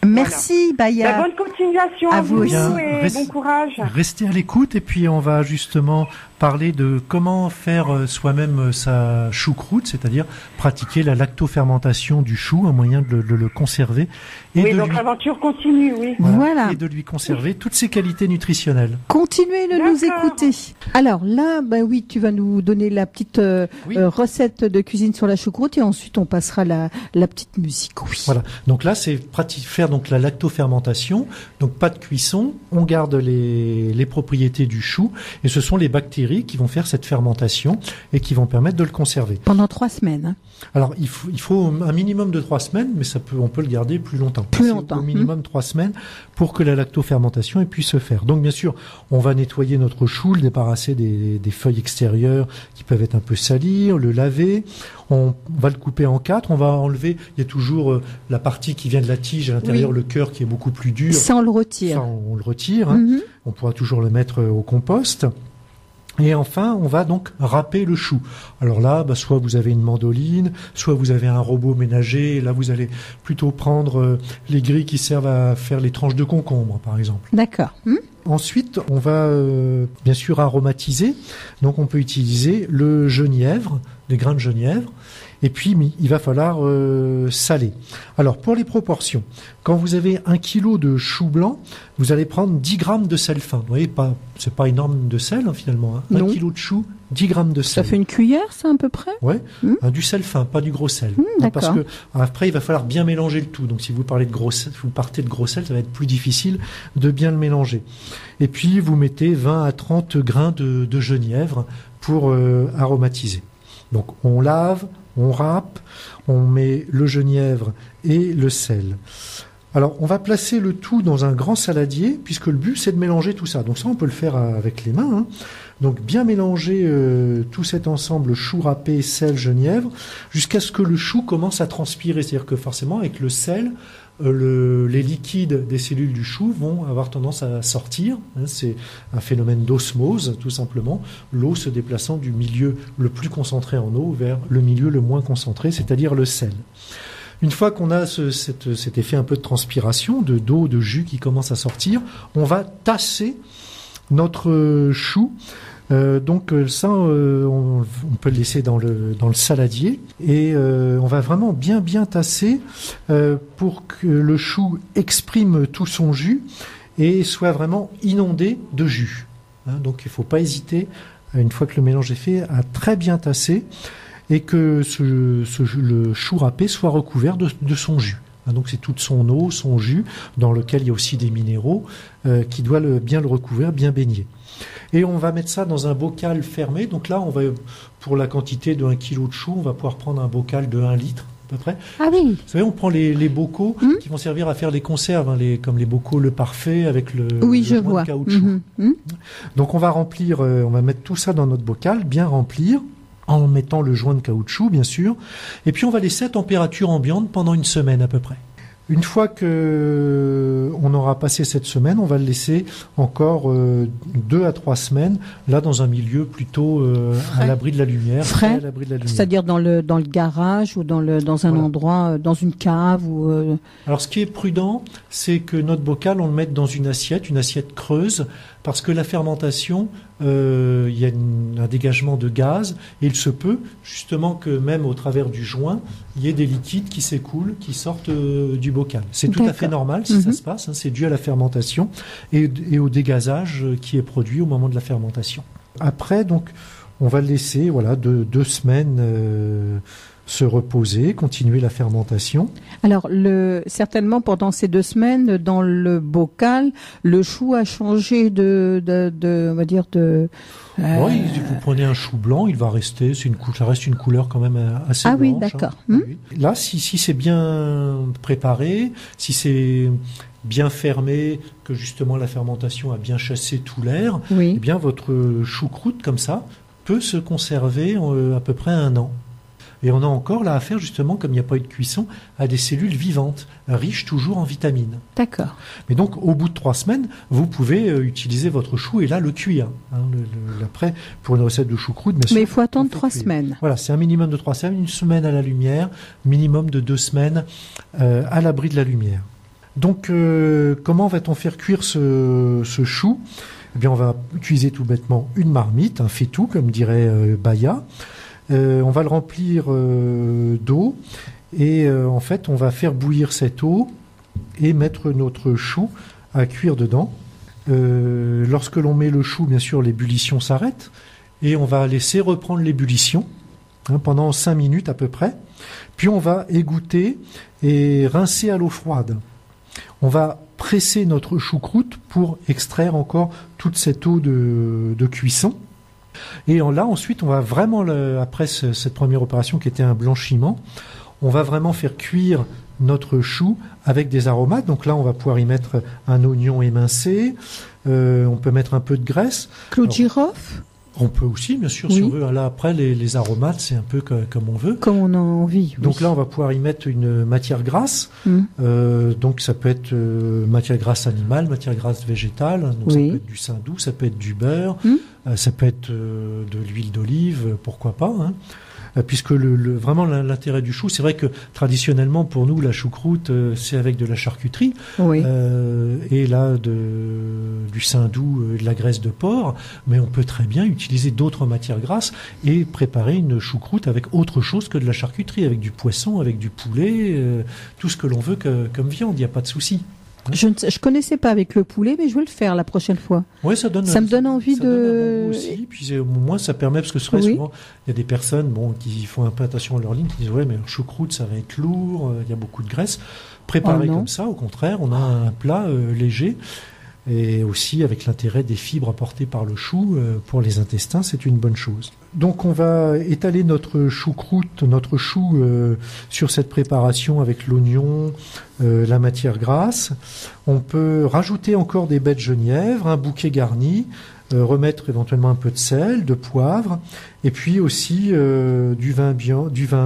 Merci Baya. Bonne continuation À à vous vous aussi. et Reste- bon courage. Restez à l'écoute et puis on va justement parler de comment faire soi-même sa choucroute, c'est-à-dire pratiquer la lactofermentation du chou, un moyen de le conserver et Oui, de donc lui, l'aventure continue, oui. Voilà. et de lui conserver toutes ses qualités nutritionnelles. Continuez de nous D'accord. écouter. Alors là, oui, tu vas nous donner la petite Oui. recette de cuisine sur la choucroute et ensuite on passera la petite musique. Oui. Voilà. Donc là, c'est faire donc la lactofermentation. Donc pas de cuisson. On garde les propriétés du chou et ce sont les bactéries qui vont faire cette fermentation et qui vont permettre de le conserver. Pendant 3 semaines. Hein. Alors il faut un minimum de 3 semaines, mais on peut le garder plus longtemps. Plus C'est longtemps. Au minimum 3 semaines pour que la lactofermentation puisse se faire. Donc bien sûr, on va nettoyer notre chou, le débarrasser des feuilles extérieures qui peuvent être un peu salies, le laver. On va le couper en 4. On va enlever. Il y a toujours la partie qui vient de la tige à l'intérieur, Oui. le cœur qui est beaucoup plus dur. Ça, on le retire. Ça, on le retire. Hein. Mhm. On pourra toujours le mettre au compost. Et enfin, on va donc râper le chou. Alors là, soit vous avez une mandoline, soit vous avez un robot ménager. Et là, vous allez plutôt prendre les grilles qui servent à faire les tranches de concombre, par exemple. D'accord. Ensuite, on va bien sûr aromatiser. Donc, on peut utiliser le genièvre, les grains de genièvre. Et puis, il va falloir saler. Alors, pour les proportions, quand vous avez 1 kilo de chou blanc, vous allez prendre 10 grammes de sel fin. Vous voyez, c'est pas énorme de sel, finalement. 1 Non. kilo de chou, 10 grammes de Ça sel. fait une cuillère, ça, à peu près? Ouais, du sel fin, pas du gros sel. d'accord. Parce que après, il va falloir bien mélanger le tout. Donc, si vous partez de gros sel, ça va être plus difficile de bien le mélanger. Et puis, vous mettez 20 à 30 grains de genièvre pour aromatiser. Donc, on lave, on râpe, on met le genièvre et le sel. Alors, on va placer le tout dans un grand saladier, puisque le but, c'est de mélanger tout ça. Donc ça, on peut le faire avec les mains. Hein. Donc, bien mélanger tout cet ensemble, chou râpé, sel, genièvre, jusqu'à ce que le chou commence à transpirer. C'est-à-dire que forcément, avec le sel, les liquides des cellules du chou vont avoir tendance à sortir. Hein. C'est un phénomène d'osmose, tout simplement. L'eau se déplaçant du milieu le plus concentré en eau vers le milieu le moins concentré, c'est-à-dire le sel. Une fois qu'on a cet effet un peu de transpiration, d'eau, de jus qui commence à sortir, on va tasser notre chou. Donc ça, on peut le laisser dans le saladier et on va vraiment bien tasser pour que le chou exprime tout son jus et soit vraiment inondé de jus. Donc il ne faut pas hésiter, une fois que le mélange est fait, à très bien tasser et que le chou râpé soit recouvert de son jus. Donc c'est toute son eau, son jus, dans lequel il y a aussi des minéraux qui doivent bien le recouvrir, bien baigner. Et on va mettre ça dans un bocal fermé. Donc là, on va, pour la quantité de 1 kg de chou, on va pouvoir prendre un bocal de 1 litre à peu près. Ah oui. Vous savez, on prend les bocaux qui vont servir à faire les conserves, comme les bocaux Le Parfait avec le joint de caoutchouc. Donc on va remplir, on va mettre tout ça dans notre bocal, bien remplir, en mettant le joint de caoutchouc, bien sûr. Et puis on va laisser à température ambiante pendant 1 semaine à peu près. Une fois que on aura passé cette semaine, on va le laisser encore 2 à 3 semaines, là dans un milieu plutôt à l'abri de la lumière. Frais, à l'abri de la lumière. C'est-à-dire dans le garage ou dans un endroit, dans une cave ou. Alors ce qui est prudent, c'est que notre bocal, on le mette dans une assiette creuse, parce que la fermentation, il y a un dégagement de gaz, et il se peut justement que même au travers du joint, il y ait des liquides qui s'écoulent, qui sortent du bocal. C'est tout à fait normal si ça se passe, c'est dû à la fermentation et au dégazage qui est produit au moment de la fermentation. Après, donc, on va le laisser 2 semaines se reposer, continuer la fermentation. Alors, certainement pendant ces 2 semaines, dans le bocal, le chou a changé on va dire de. Oui, vous prenez un chou blanc, il va rester, ça reste une couleur quand même assez blanche. Oui, d'accord. Oui. Là, si c'est bien préparé, si c'est bien fermé, que justement la fermentation a bien chassé tout l'air, eh bien votre choucroute comme ça peut se conserver à peu près 1 an. Et on a encore là affaire, justement, comme il n'y a pas eu de cuisson, à des cellules vivantes, riches toujours en vitamines. D'accord. Mais donc, au bout de 3 semaines, vous pouvez utiliser votre chou et là, le cuire. Après, pour une recette de choucroute, bien sûr. Mais il faut attendre 3 semaines. Voilà, c'est un minimum de 3 semaines, 1 semaine à la lumière, minimum de 2 semaines à l'abri de la lumière. Donc, comment va-t-on faire cuire ce chou ? Eh bien, on va utiliser tout bêtement une marmite, un faitout, comme dirait Baya. On va le remplir d'eau et en fait on va faire bouillir cette eau et mettre notre chou à cuire dedans. Lorsque l'on met le chou, bien sûr, l'ébullition s'arrête et on va laisser reprendre l'ébullition pendant 5 minutes à peu près. Puis on va égoutter et rincer à l'eau froide. On va presser notre choucroute pour extraire encore toute cette eau de cuisson. Et là, ensuite, on va vraiment, après cette première opération qui était un blanchiment, on va vraiment faire cuire notre chou avec des aromates. Donc là, on va pouvoir y mettre un oignon émincé, on peut mettre un peu de graisse. Clou de girofle ? On peut aussi, bien sûr, si on veut. Là, après, les aromates, c'est un peu comme on veut. Comme on a envie. Donc là, on va pouvoir y mettre une matière grasse. Donc ça peut être matière grasse animale, matière grasse végétale. Donc ça peut être du saindoux, ça peut être du beurre, ça peut être de l'huile d'olive, pourquoi pas. Puisque vraiment l'intérêt du chou, c'est vrai que traditionnellement pour nous la choucroute c'est avec de la charcuterie et là du saindoux, de la graisse de porc, mais on peut très bien utiliser d'autres matières grasses et préparer une choucroute avec autre chose que de la charcuterie, avec du poisson, avec du poulet, tout ce que l'on veut comme viande, il n'y a pas de souci. Je connaissais pas avec le poulet, mais je vais le faire la prochaine fois. Oui, ça me donne envie de. Donne un bon goût aussi. Puis au moins, ça permet, parce que souvent, il y a des personnes qui font un peu attention à leur ligne, qui disent ouais, mais le choucroute, ça va être lourd, il y a beaucoup de graisse. Préparé comme ça, au contraire, on a un plat léger. Et aussi avec l'intérêt des fibres apportées par le chou pour les intestins, c'est une bonne chose. Donc on va étaler notre choucroute, notre chou sur cette préparation avec l'oignon, la matière grasse. On peut rajouter encore des baies de genièvre, un bouquet garni, remettre éventuellement un peu de sel, de poivre, et puis aussi du vin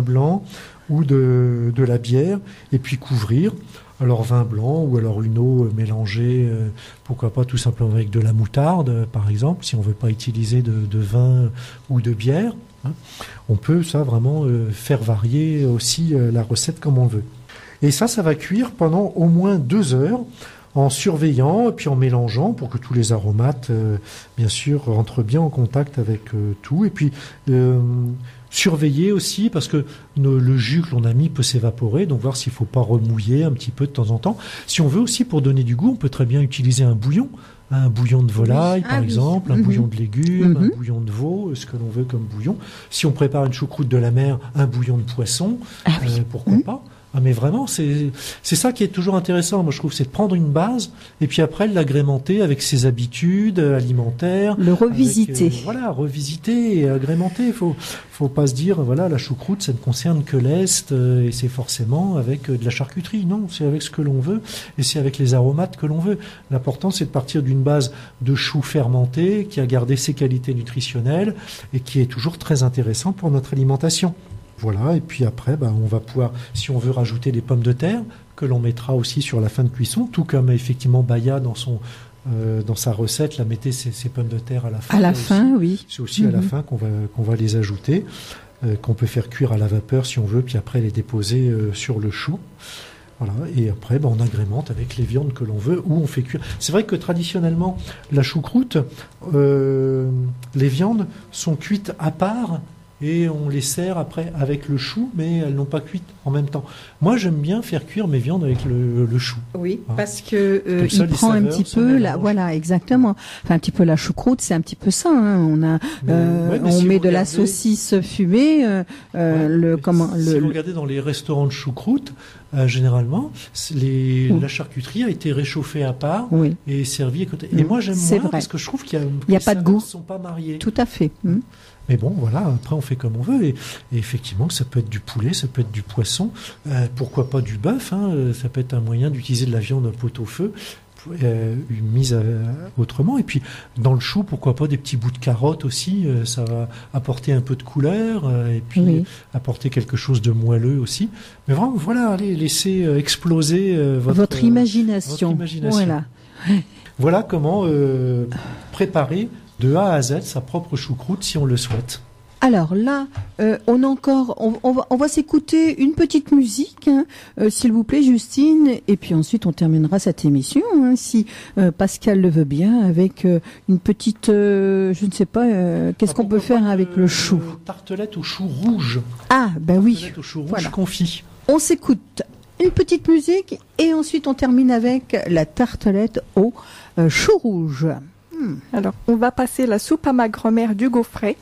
blanc ou de la bière, et puis couvrir. Alors vin blanc ou alors une eau mélangée, pourquoi pas tout simplement avec de la moutarde par exemple, si on ne veut pas utiliser de vin ou de bière. On peut ça vraiment faire varier aussi la recette comme on veut. Et ça va cuire pendant au moins 2 heures en surveillant et puis en mélangeant pour que tous les aromates, bien sûr, rentrent bien en contact avec tout. Et puis surveiller aussi parce que le jus que l'on a mis peut s'évaporer, donc voir s'il ne faut pas remouiller un petit peu de temps en temps. Si on veut aussi, pour donner du goût, on peut très bien utiliser un bouillon de volaille par exemple, un bouillon de légumes, un bouillon de veau, ce que l'on veut comme bouillon. Si on prépare une choucroute de la mer, un bouillon de poisson, pourquoi pas. Mais vraiment, c'est ça qui est toujours intéressant, moi je trouve, c'est de prendre une base et puis après l'agrémenter avec ses habitudes alimentaires. Le revisiter. Revisiter et agrémenter. Faut pas se dire, voilà, la choucroute, ça ne concerne que l'Est et c'est forcément avec de la charcuterie. Non, c'est avec ce que l'on veut et c'est avec les aromates que l'on veut. L'important, c'est de partir d'une base de chou fermenté qui a gardé ses qualités nutritionnelles et qui est toujours très intéressant pour notre alimentation. Voilà, et puis après, on va pouvoir, si on veut rajouter des pommes de terre, que l'on mettra aussi sur la fin de cuisson, tout comme effectivement Baya dans sa recette, mettait ses pommes de terre à la fin. À la fin, oui. C'est aussi à la fin qu'on va les ajouter, qu'on peut faire cuire à la vapeur si on veut, puis après les déposer sur le chou. Voilà, et après, on agrémente avec les viandes que l'on veut ou on fait cuire. C'est vrai que traditionnellement, la choucroute, les viandes sont cuites à part. Et on les sert après avec le chou, mais elles n'ont pas cuites en même temps. Moi, j'aime bien faire cuire mes viandes avec le chou. Oui, parce que il prend un petit peu voilà, exactement. Enfin, un petit peu la choucroute, c'est un petit peu ça. On met de la saucisse fumée. Si vous regardez dans les restaurants de choucroute, généralement, la charcuterie a été réchauffée à part et servie à côté. Et moi, j'aime moins parce que je trouve qu'il y a pas de goût. Ne sont pas mariés. Tout à fait. Mais bon, voilà, après on fait comme on veut. Et effectivement, ça peut être du poulet, ça peut être du poisson, pourquoi pas du bœuf, ça peut être un moyen d'utiliser de la viande au pot-au-feu, mise autrement. Et puis, dans le chou, pourquoi pas des petits bouts de carottes aussi, ça va apporter un peu de couleur, et puis apporter quelque chose de moelleux aussi. Mais vraiment, voilà, allez, laissez exploser votre imagination. Voilà. Voilà comment préparer de A à Z sa propre choucroute si on le souhaite. Alors là, on va s'écouter une petite musique, s'il vous plaît, Justine, et puis ensuite on terminera cette émission, si Pascal le veut bien, avec une petite, je ne sais pas, qu'est-ce qu'on peut faire avec le chou ? Tartelette au chou rouge. Ah, oui. Tartelette au chou rouge confit. On s'écoute une petite musique et ensuite on termine avec la tartelette au chou rouge. Alors, on va passer la soupe à ma grand-mère du Gaufret.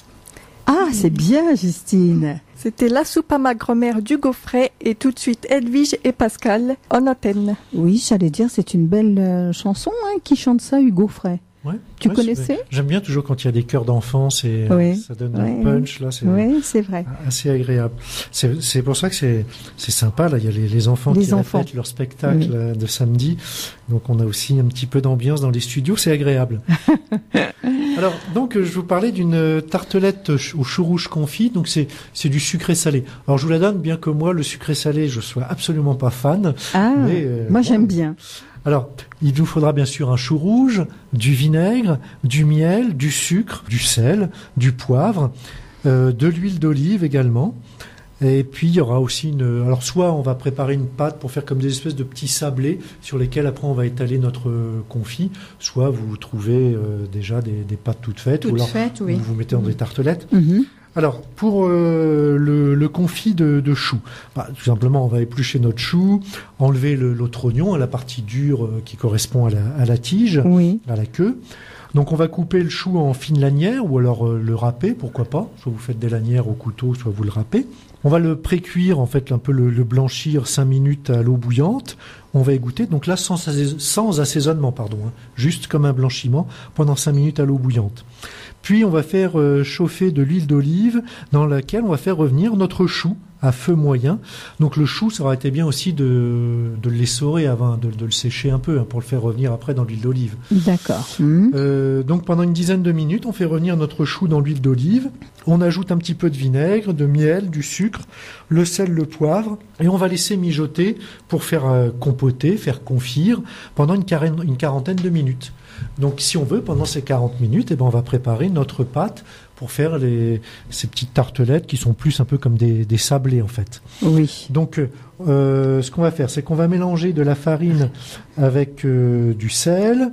Ah, c'est bien, Justine. C'était la soupe à ma grand-mère du Gaufret et tout de suite Edwige et Pascal en antenne. Oui, j'allais dire, c'est une belle chanson qui chante ça, Hugo Frey. Tu connaissais ? J'aime bien toujours quand il y a des chœurs d'enfants, ça donne un punch là. C'est vrai. Assez agréable. C'est pour ça que c'est sympa là. Il y a les enfants qui répètent leur spectacle de samedi, donc on a aussi un petit peu d'ambiance dans les studios. C'est agréable. Alors donc je vous parlais d'une tartelette au chou rouge confit. Donc c'est du sucré salé. Alors je vous la donne, bien que moi le sucré salé je sois absolument pas fan. Mais moi j'aime bien. Alors, il nous faudra bien sûr un chou rouge, du vinaigre, du miel, du sucre, du sel, du poivre, de l'huile d'olive également. Et puis, il y aura aussi alors, soit on va préparer une pâte pour faire comme des espèces de petits sablés sur lesquels après on va étaler notre confit. Soit vous trouvez déjà des pâtes toutes faites. Ou alors vous mettez dans des tartelettes. Alors, pour le confit de chou, tout simplement, on va éplucher notre chou, enlever l'autre oignon, la partie dure qui correspond à la tige, à la queue. Donc, on va couper le chou en fines lanières ou alors le râper, pourquoi pas. Soit vous faites des lanières au couteau, soit vous le râpez. On va le pré-cuire, en fait, un peu le blanchir 5 minutes à l'eau bouillante. On va égoutter, donc là, sans assaisonnement, juste comme un blanchiment, pendant 5 minutes à l'eau bouillante. Puis on va faire chauffer de l'huile d'olive dans laquelle on va faire revenir notre chou à feu moyen. Donc le chou, ça aurait été bien aussi de l'essorer avant, de le sécher un peu pour le faire revenir après dans l'huile d'olive. D'accord. Donc pendant une dizaine de minutes, on fait revenir notre chou dans l'huile d'olive. On ajoute un petit peu de vinaigre, de miel, du sucre, le sel, le poivre, et on va laisser mijoter pour faire compoter, faire confire pendant une quarantaine de minutes. Donc si on veut, pendant ces 40 minutes, on va préparer notre pâte pour faire ces petites tartelettes qui sont plus un peu comme des sablés en fait. Oui. Donc ce qu'on va faire, c'est qu'on va mélanger de la farine avec du sel.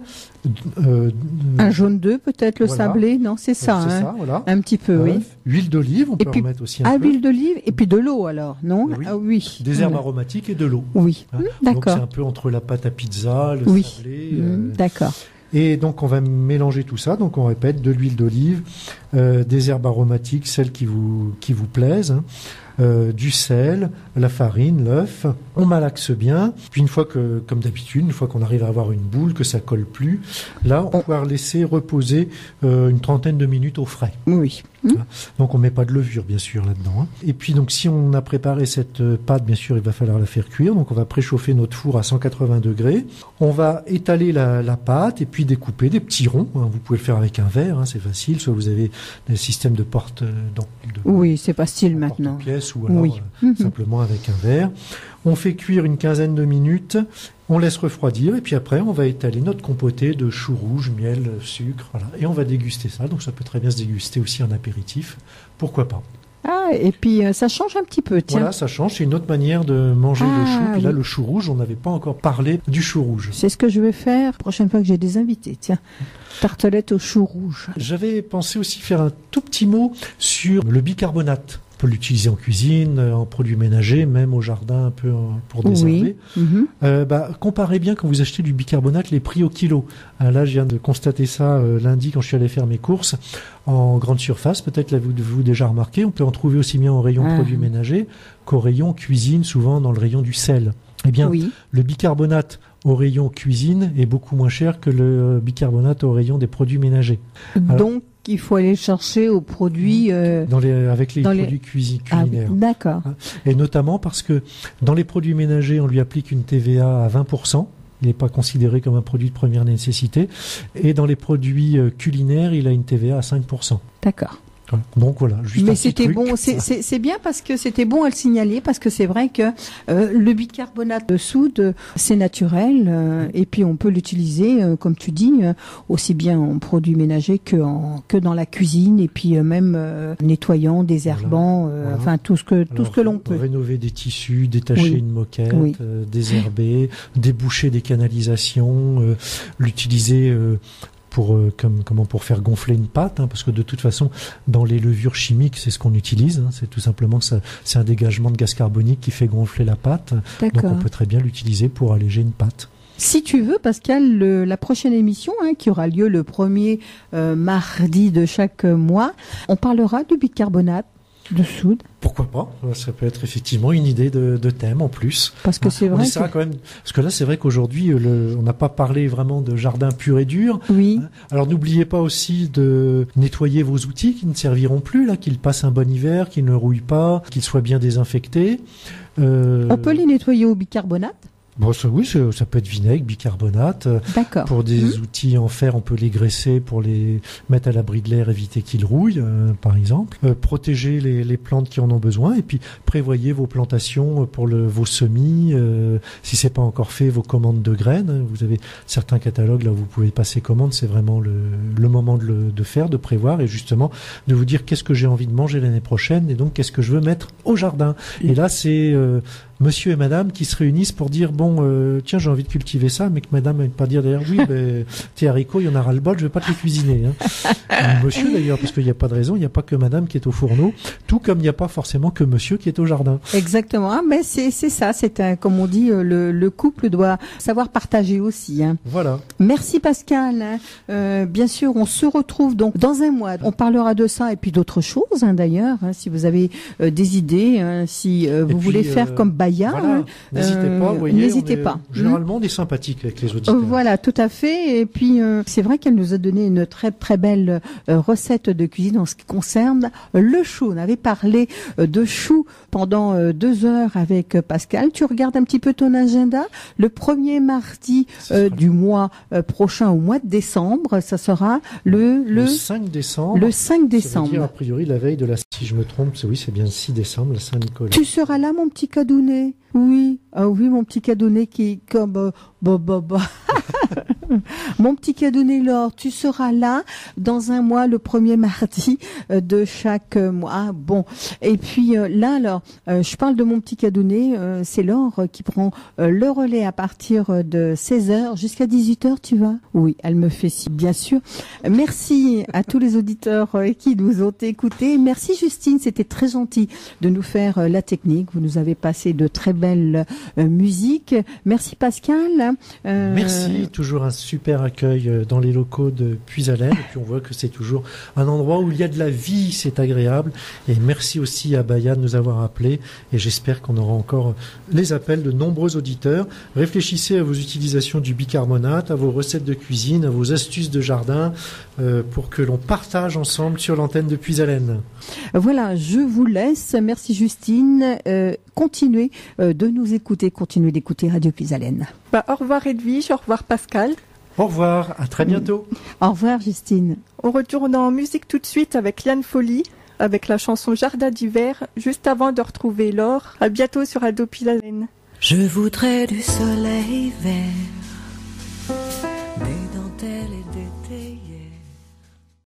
Un jaune d'œuf peut-être, le voilà. sablé, non, c'est ça. C'est hein. ça, voilà. Un petit peu, oui. Huile d'olive, on peut en mettre aussi un peu. Huile d'olive et puis de l'eau alors, non? Oui. Ah, oui. Des herbes aromatiques et de l'eau. Oui, Hein. d'accord. Donc c'est un peu entre la pâte à pizza, le sablé. D'accord. Et donc on va mélanger tout ça. Donc on répète, de l'huile d'olive, des herbes aromatiques, celles qui vous plaisent, hein, du sel, la farine, l'œuf. On malaxe bien. Puis une fois que, comme d'habitude, une fois qu'on arrive à avoir une boule, que ça colle plus, là on va pouvoir laisser reposer une 30aine de minutes au frais. Oui. Voilà. Donc on met pas de levure bien sûr là-dedans. Hein. Et puis donc si on a préparé cette pâte, bien sûr il va falloir la faire cuire. Donc on va préchauffer notre four à 180 degrés. On va étaler la pâte et puis découper des petits ronds. Hein. Vous pouvez le faire avec un verre, hein, c'est facile. Soit vous avez des systèmes de porte, oui, c'est facile maintenant. Pièce ou alors simplement avec un verre. On fait cuire une 15aine de minutes. On laisse refroidir et puis après on va étaler notre compoté de choux rouges, miel, sucre, voilà. Et on va déguster ça. Donc ça peut très bien se déguster aussi en apéritif. Pourquoi pas? Ah, et puis ça change un petit peu, tiens. Voilà, ça change. C'est une autre manière de manger le chou. Puis là, oui. le chou rouge, on n'avait pas encore parlé du chou rouge. C'est ce que je vais faire la prochaine fois que j'ai des invités, tiens. Tartelette au chou rouge. J'avais pensé aussi faire un tout petit mot sur le bicarbonate. On peut l'utiliser en cuisine, en produits ménagers, même au jardin un peu pour désherber. Oui. Comparez bien quand vous achetez du bicarbonate les prix au kilo. Là, je viens de constater ça lundi quand je suis allé faire mes courses en grande surface. Peut-être l'avez-vous déjà remarqué. On peut en trouver aussi bien au rayon produits ménagers qu'au rayon cuisine, souvent dans le rayon du sel. Eh bien, le bicarbonate au rayon cuisine est beaucoup moins cher que le bicarbonate au rayon des produits ménagers. Donc, il faut aller chercher aux produits avec les produits culinaires. D'accord. Et notamment parce que dans les produits ménagers, on lui applique une TVA à 20%. Il n'est pas considéré comme un produit de première nécessité. Et dans les produits culinaires, il a une TVA à 5%. D'accord. Donc voilà, juste mais un petit c'était truc. bon, c'est bien parce que c'était bon à le signaler parce que c'est vrai que le bicarbonate de soude c'est naturel et puis on peut l'utiliser comme tu dis aussi bien en produits ménagers que dans la cuisine et puis même nettoyant, désherbant, enfin tout ce que l'on peut. Rénover des tissus, détacher une moquette, désherber, déboucher des canalisations, l'utiliser pour faire gonfler une pâte, hein, parce que de toute façon, dans les levures chimiques, c'est ce qu'on utilise. Hein, c'est tout simplement que c'est un dégagement de gaz carbonique qui fait gonfler la pâte. Donc on peut très bien l'utiliser pour alléger une pâte. Si tu veux, Pascal, la prochaine émission, qui aura lieu le premier mardi de chaque mois, on parlera du bicarbonate de soude. Pourquoi pas? Ça peut être effectivement une idée de thème en plus. Parce que c'est vrai. Quand même, parce que là, c'est vrai qu'aujourd'hui, on n'a pas parlé vraiment de jardin pur et dur. Oui. Alors n'oubliez pas aussi de nettoyer vos outils qui ne serviront plus, là, qu'ils passent un bon hiver, qu'ils ne rouillent pas, qu'ils soient bien désinfectés. On peut les nettoyer au bicarbonate? Bon, ça peut être vinaigre, bicarbonate. D'accord. Pour des outils en fer, on peut les graisser pour les mettre à l'abri de l'air, éviter qu'ils rouillent, par exemple. Protéger les plantes qui en ont besoin et puis prévoyez vos plantations pour vos semis. Si c'est pas encore fait, vos commandes de graines. Vous avez certains catalogues là où vous pouvez passer commande. C'est vraiment le moment de faire, de prévoir et justement de vous dire qu'est-ce que j'ai envie de manger l'année prochaine et donc qu'est-ce que je veux mettre au jardin. Et là, c'est monsieur et madame qui se réunissent pour dire tiens, j'ai envie de cultiver ça, mais que madame ne pas dire d'ailleurs tes haricots, il y en a ras le bol, je vais pas te les cuisiner. Hein. Monsieur d'ailleurs, parce qu'il n'y a pas de raison, il n'y a pas que madame qui est au fourneau, tout comme il n'y a pas forcément que monsieur qui est au jardin. Exactement, mais c'est ça, comme on dit, le couple doit savoir partager aussi. Hein. Voilà. Merci Pascal. Bien sûr, on se retrouve donc dans un mois. On parlera de ça et puis d'autres choses d'ailleurs. Si vous avez des idées, si vous voulez faire comme Baya, voilà. N'hésitez pas. Vous voyez, n'hésitez pas. Généralement, on est sympathique avec les auditeurs. Voilà, tout à fait. Et puis, c'est vrai qu'elle nous a donné une très très belle recette de cuisine en ce qui concerne le chou. On avait parlé de chou pendant 2 heures avec Pascal. Tu regardes un petit peu ton agenda. Le premier mardi du mois prochain, au mois de décembre, ça sera le 5 décembre. Le 5 décembre. Ça veut dire, a priori, la veille de si je me trompe, c'est bien le 6 décembre, la Saint-Nicolas. Tu seras là, mon petit cadounet? Oui. Ah oui, mon petit cadounet qui est comme... Mon petit Cadenet Laure, tu seras là dans un mois, le premier mardi de chaque mois. Bon, et puis là, alors, je parle de mon petit Cadenet, c'est Laure qui prend le relais à partir de 16h jusqu'à 18h, tu vois? Oui, elle me fait si, bien sûr. Merci à tous les auditeurs qui nous ont écoutés. Merci Justine, c'était très gentil de nous faire la technique. Vous nous avez passé de très belles musiques. Merci Pascal. Merci, toujours un super accueil dans les locaux de Puisalène. Et puis on voit que c'est toujours un endroit où il y a de la vie, c'est agréable. Et merci aussi à Baya de nous avoir appelés. Et j'espère qu'on aura encore les appels de nombreux auditeurs. Réfléchissez à vos utilisations du bicarbonate, à vos recettes de cuisine, à vos astuces de jardin, pour que l'on partage ensemble sur l'antenne de Puisalène. Voilà, je vous laisse. Merci Justine. Continuez de nous écouter, continuez d'écouter Radio Puisalène. Au revoir Edwige, au revoir Pascal. Au revoir, à très bientôt. Au revoir Justine. On retourne en musique tout de suite avec Liane Folly, avec la chanson Jardin d'hiver, juste avant de retrouver Laure. À bientôt sur Radio Puisalène. Je voudrais du soleil vert